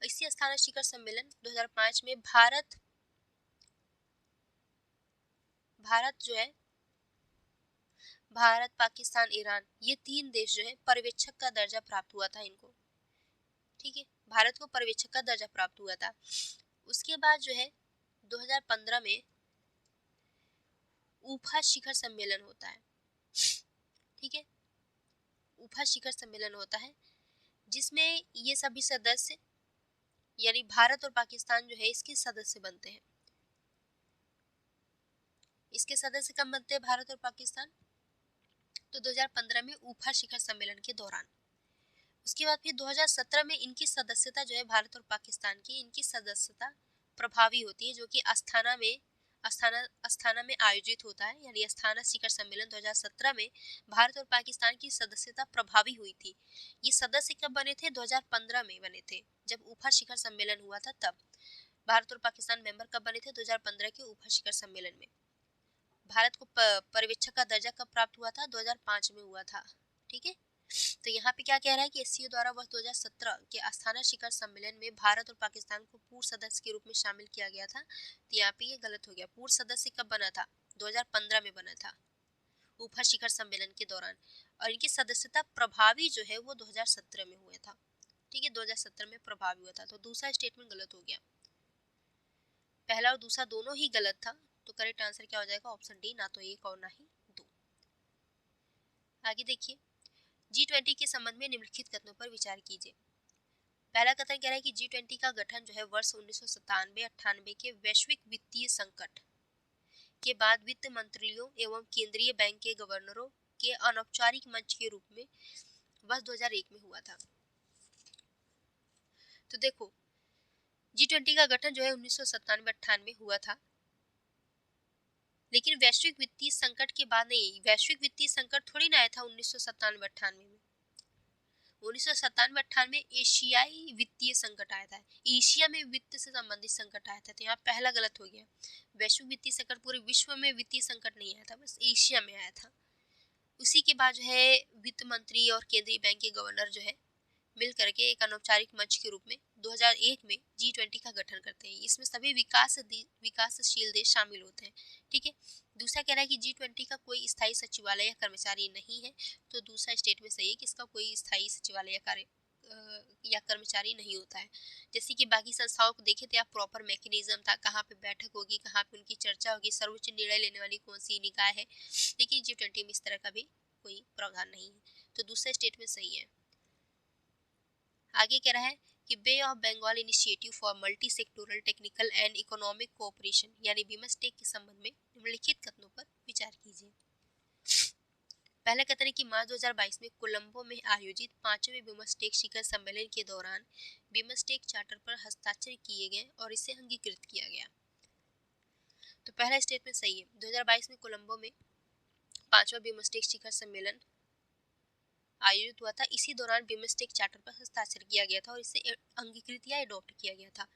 इसी अस्थाना शिखर सम्मेलन 2005 में भारत जो है, भारत, पाकिस्तान, ईरान, ये 3 देश जो है पर्यवेक्षक का दर्जा प्राप्त हुआ था इनको। ठीक है, भारत को पर्यवेक्षक का दर्जा प्राप्त हुआ था। उसके बाद जो है 2015 में ऊफा शिखर सम्मेलन होता है। ठीक है, ऊफा शिखर सम्मेलन होता है जिसमें ये सभी सदस्य यानी भारत और पाकिस्तान जो है इसके सदस्य बनते हैं। इसके सदस्य कब बनते हैं भारत और पाकिस्तान, तो 2015 में ऊफा शिखर सम्मेलन के दौरान। उसके बाद फिर 2017 में इनकी सदस्यता जो है भारत और पाकिस्तान की इनकी सदस्यता प्रभावी होती है, जो कि अस्थाना में आयोजित होता है। यानी अस्थाना शिखर सम्मेलन 2017 में भारत और पाकिस्तान की सदस्यता प्रभावी हुई थी। ये सदस्य कब बने थे, 2015 में बने थे, जब ऊफा शिखर सम्मेलन हुआ था तब। भारत और पाकिस्तान मेंबर कब बने थे, 2015 के ऊफा शिखर सम्मेलन में। भारत को पर्यवेक्षक का दर्जा कब प्राप्त हुआ था, 2005 में हुआ था। ठीक है, तो यहाँ पे क्या कह रहा है कि एससीओ द्वारा वर्ष 2017 के अस्थाना शिखर सम्मेलन में भारत और पाकिस्तान को पूर्व सदस्य के रूप में शामिल किया गया था। तो यहाँ पे ये गलत हो गया। पूर्व सदस्य कब बना था, 2015 में बना था ऊफा शिखर सम्मेलन के दौरान, और इनकी सदस्यता प्रभावी जो है वो 2017 में हुआ था। ठीक है, 2017 में प्रभावी हुआ था। तो दूसरा स्टेटमेंट गलत हो गया, पहला और दूसरा दोनों ही गलत था। तो करेक्ट आंसर क्या हो जाएगा, ऑप्शन डी, ना तो एक और ना ही दो। आगे देखिए, G20 के संबंध में निम्नलिखित कथनों पर विचार कीजिए। पहला कथन कह रहा है कि G20 का गठन जो है वर्ष 1997-98 के वैश्विक वित्तीय संकट के बाद वित्त मंत्रियों एवं केंद्रीय बैंक के गवर्नरों के अनौपचारिक मंच के रूप में वर्ष 2001 में हुआ था। तो देखो G20 का गठन जो है 1997-98 हुआ था, लेकिन वैश्विक वित्तीय संकट के बाद नहीं। वैश्विक वित्तीय संकट थोड़ी ना आया था 1997-98 में। 1997-98 एशियाई वित्तीय संकट आया था, एशिया में वित्त से संबंधित संकट आया था। तो यहाँ पहला गलत हो गया। वैश्विक वित्तीय संकट पूरे विश्व में वित्तीय संकट नहीं आया था, बस एशिया में आया था। उसी के बाद जो है वित्त मंत्री और केंद्रीय बैंक के गवर्नर जो है मिल करके एक अनौपचारिक मंच के रूप में 2001 में G20 का गठन करते हैं। इसमें सभी विकासशील देश शामिल होते हैं। ठीक है, दूसरा कह रहा है कि G20 का कोई स्थायी सचिवालय या कर्मचारी नहीं है। तो दूसरा स्टेटमेंट सही है कि इसका कोई स्थायी सचिवालय या कर्मचारी नहीं होता है। जैसे कि बाकी संस्थाओं को देखे थे आप, प्रॉपर मैकेनिज्म था, कहाँ पे बैठक होगी, कहाँ पे उनकी चर्चा होगी, सर्वोच्च निर्णय लेने वाली कौन सी निकाय है। लेकिन G20 में इस तरह का भी कोई प्रावधान नहीं है। तो दूसरा स्टेटमेंट सही है। आगे कह रहा है कि Bay of Bengal initiative for multi sectoral technical and economic cooperation यानी बिमस्टेक के संबंध में निम्नलिखित कथनों पर विचार कीजिए। पहला कथन है कि मार्च 2022 में कोलंबो में आयोजित 5वें बिमस्टेक शिखर सम्मेलन के दौरान बिमस्टेक चार्टर पर हस्ताक्षर किए गए और इसे अंगीकृत किया गया। तो पहला स्टेटमेंट सही है। 2022 में कोलंबो में 5वां बिमस्टेक शिखर सम्मेलन आयोजित हुआ था। इसी दौरान बिमस्टेक चार्टर पर हस्ताक्षर किया गया था और इसे अंगीकृत या एडॉप्ट किया गया था।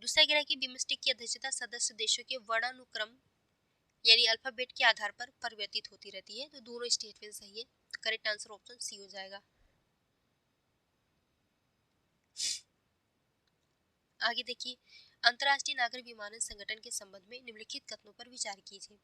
दूसरा कह रहा है कि बिमस्टेक की अध्यक्षता सदस्य देशों के वर्णानुक्रम यानी अल्फाबेट के आधार पर परिवर्तित होती रहती है। तो दोनों स्टेटमेंट सही है। तो करेक्ट आंसर ऑप्शन सी हो जाएगा। आगे देखिए, अंतर्राष्ट्रीय नागरिक विमानन संगठन के संबंध में निम्नलिखित कथनों पर विचार कीजिए।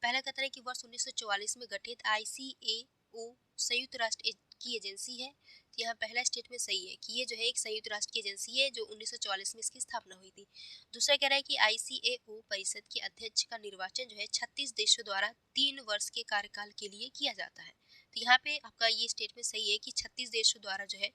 पहला कथन है कि वर्ष 1944 में गठित ICAO संयुक्त राष्ट्र की एजेंसी है। तो यहाँ पहला स्टेटमेंट सही है कि ये जो है एक संयुक्त राष्ट्र की एजेंसी है जो 1944 में इसकी स्थापना हुई थी। दूसरा कह रहा है कि ICAO परिषद के अध्यक्ष का निर्वाचन जो है 36 देशों द्वारा 3 वर्ष के कार्यकाल के लिए किया जाता है। तो यहाँ पे आपका ये स्टेटमेंट सही है कि 36 देशों द्वारा जो है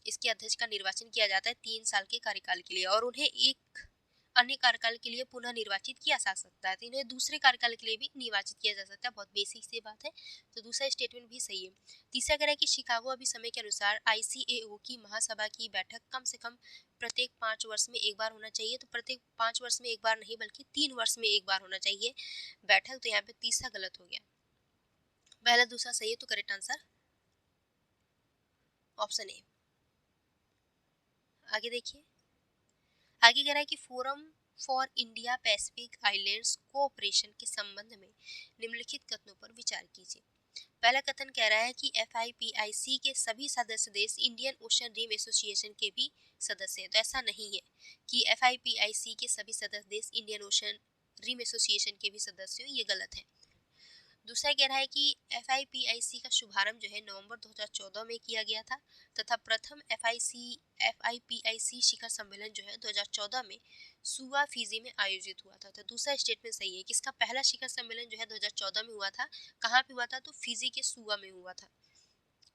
इसके अध्यक्ष का निर्वाचन किया जाता है 3 साल के कार्यकाल के लिए, और उन्हें एक अन्य कार्यकाल के लिए पुनः निर्वाचित किया जा सकता है। तो इन्हें दूसरे कार्यकाल के लिए भी निर्वाचित किया जा सकता है। बहुत बेसिक सी बात है। तो दूसरा स्टेटमेंट भी सही है। तीसरा कह रहा है कि शिकागो अभी समय के अनुसार ICAO की महासभा की बैठक कम से कम प्रत्येक 5 वर्ष में एक बार होना चाहिए। तो प्रत्येक 5 वर्ष में एक बार नहीं बल्कि 3 वर्ष में एक बार होना चाहिए बैठक। तो यहाँ पे तीसरा गलत हो गया। पहला दूसरा सही है। तो करेक्ट आंसर ऑप्शन ए। आगे देखिए, आगे कह रहा है कि forum for India Pacific islands cooperation के संबंध में निम्नलिखित कथनों पर विचार कीजिए। पहला कथन कह रहा है कि FIPIC के सभी सदस्य देश इंडियन ओशन रिम एसोसिएशन के भी सदस्य हैं। तो ऐसा नहीं है कि FIPIC के सभी सदस्य देश इंडियन ओशन रिम एसोसिएशन के भी सदस्य हैं, ये गलत है। दूसरा कह रहा है कि FIPIC का शुभारंभ जो है नवंबर 2014 में किया गया था तथा प्रथम FIPIC शिखर सम्मेलन जो है 2014 में सुआ फिजी में आयोजित हुआ था। तो दूसरा स्टेटमेंट सही है कि इसका पहला शिखर सम्मेलन जो है 2014 में हुआ था। कहाँ पे हुआ था? तो फिजी के सुआ में हुआ था।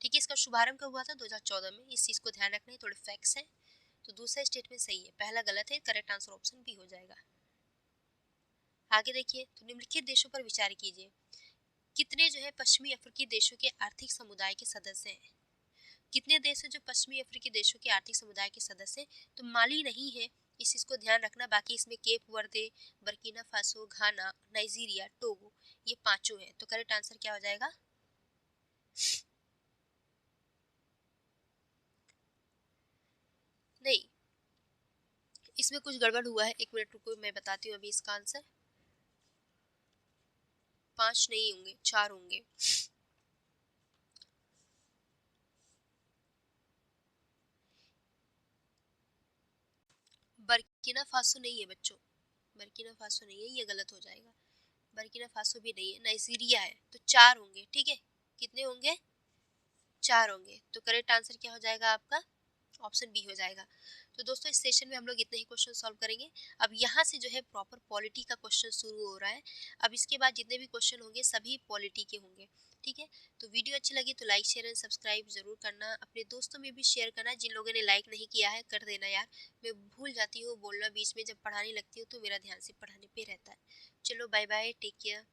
ठीक है, इसका शुभारंभ कब हुआ था? 2014 में। इस चीज को ध्यान रखना है, थोड़े फैक्ट्स हैं। तो दूसरा स्टेटमेंट सही है, पहला गलत है। करेक्ट आंसर ऑप्शन बी हो जाएगा। आगे देखिए, तो निम्नलिखित देशों पर विचार कीजिए। कितने जो है पश्चिमी अफ्रीकी देशों के आर्थिक समुदाय के सदस्य हैं? कितने देश हैं जो पश्चिमी अफ्रीकी देशों के आर्थिक समुदाय के सदस्य हैं? तो माली नहीं है, इस चीज को ध्यान रखना। बाकी इसमें केप वर्दे, बर्किना फासो, घाना, नाइजीरिया, टोगो, ये पांचों हैं। तो करेक्ट आंसर क्या हो जाएगा? नहीं, इसमें कुछ गड़बड़ हुआ है। एक मिनट रुको, मैं बताती हूँ अभी इसका आंसर। 5 नहीं होंगे, 4 होंगे। बर्किना फासो नहीं है बच्चों, बर्किना फासो नहीं है, ये गलत हो जाएगा। बर्किना फासो भी नहीं है, नाइजीरिया है। तो 4 होंगे। ठीक है, कितने होंगे? 4 होंगे। तो करेक्ट आंसर क्या हो जाएगा आपका? ऑप्शन बी हो जाएगा। तो दोस्तों, इस सेशन में हम लोग इतने ही क्वेश्चन सॉल्व करेंगे। अब यहाँ से जो है प्रॉपर पॉलिटी का क्वेश्चन शुरू हो रहा है। अब इसके बाद जितने भी क्वेश्चन होंगे सभी पॉलिटी के होंगे। ठीक है, तो वीडियो अच्छी लगी तो लाइक शेयर एंड सब्सक्राइब जरूर करना। अपने दोस्तों में भी शेयर करना। जिन लोगों ने लाइक नहीं किया है कर देना यार। मैं भूल जाती हूँ बोलना बीच में, जब पढ़ाने लगती हूँ तो मेरा ध्यान सिर्फ पढ़ाने पे रहता है। चलो बाय बाय, टेक केयर।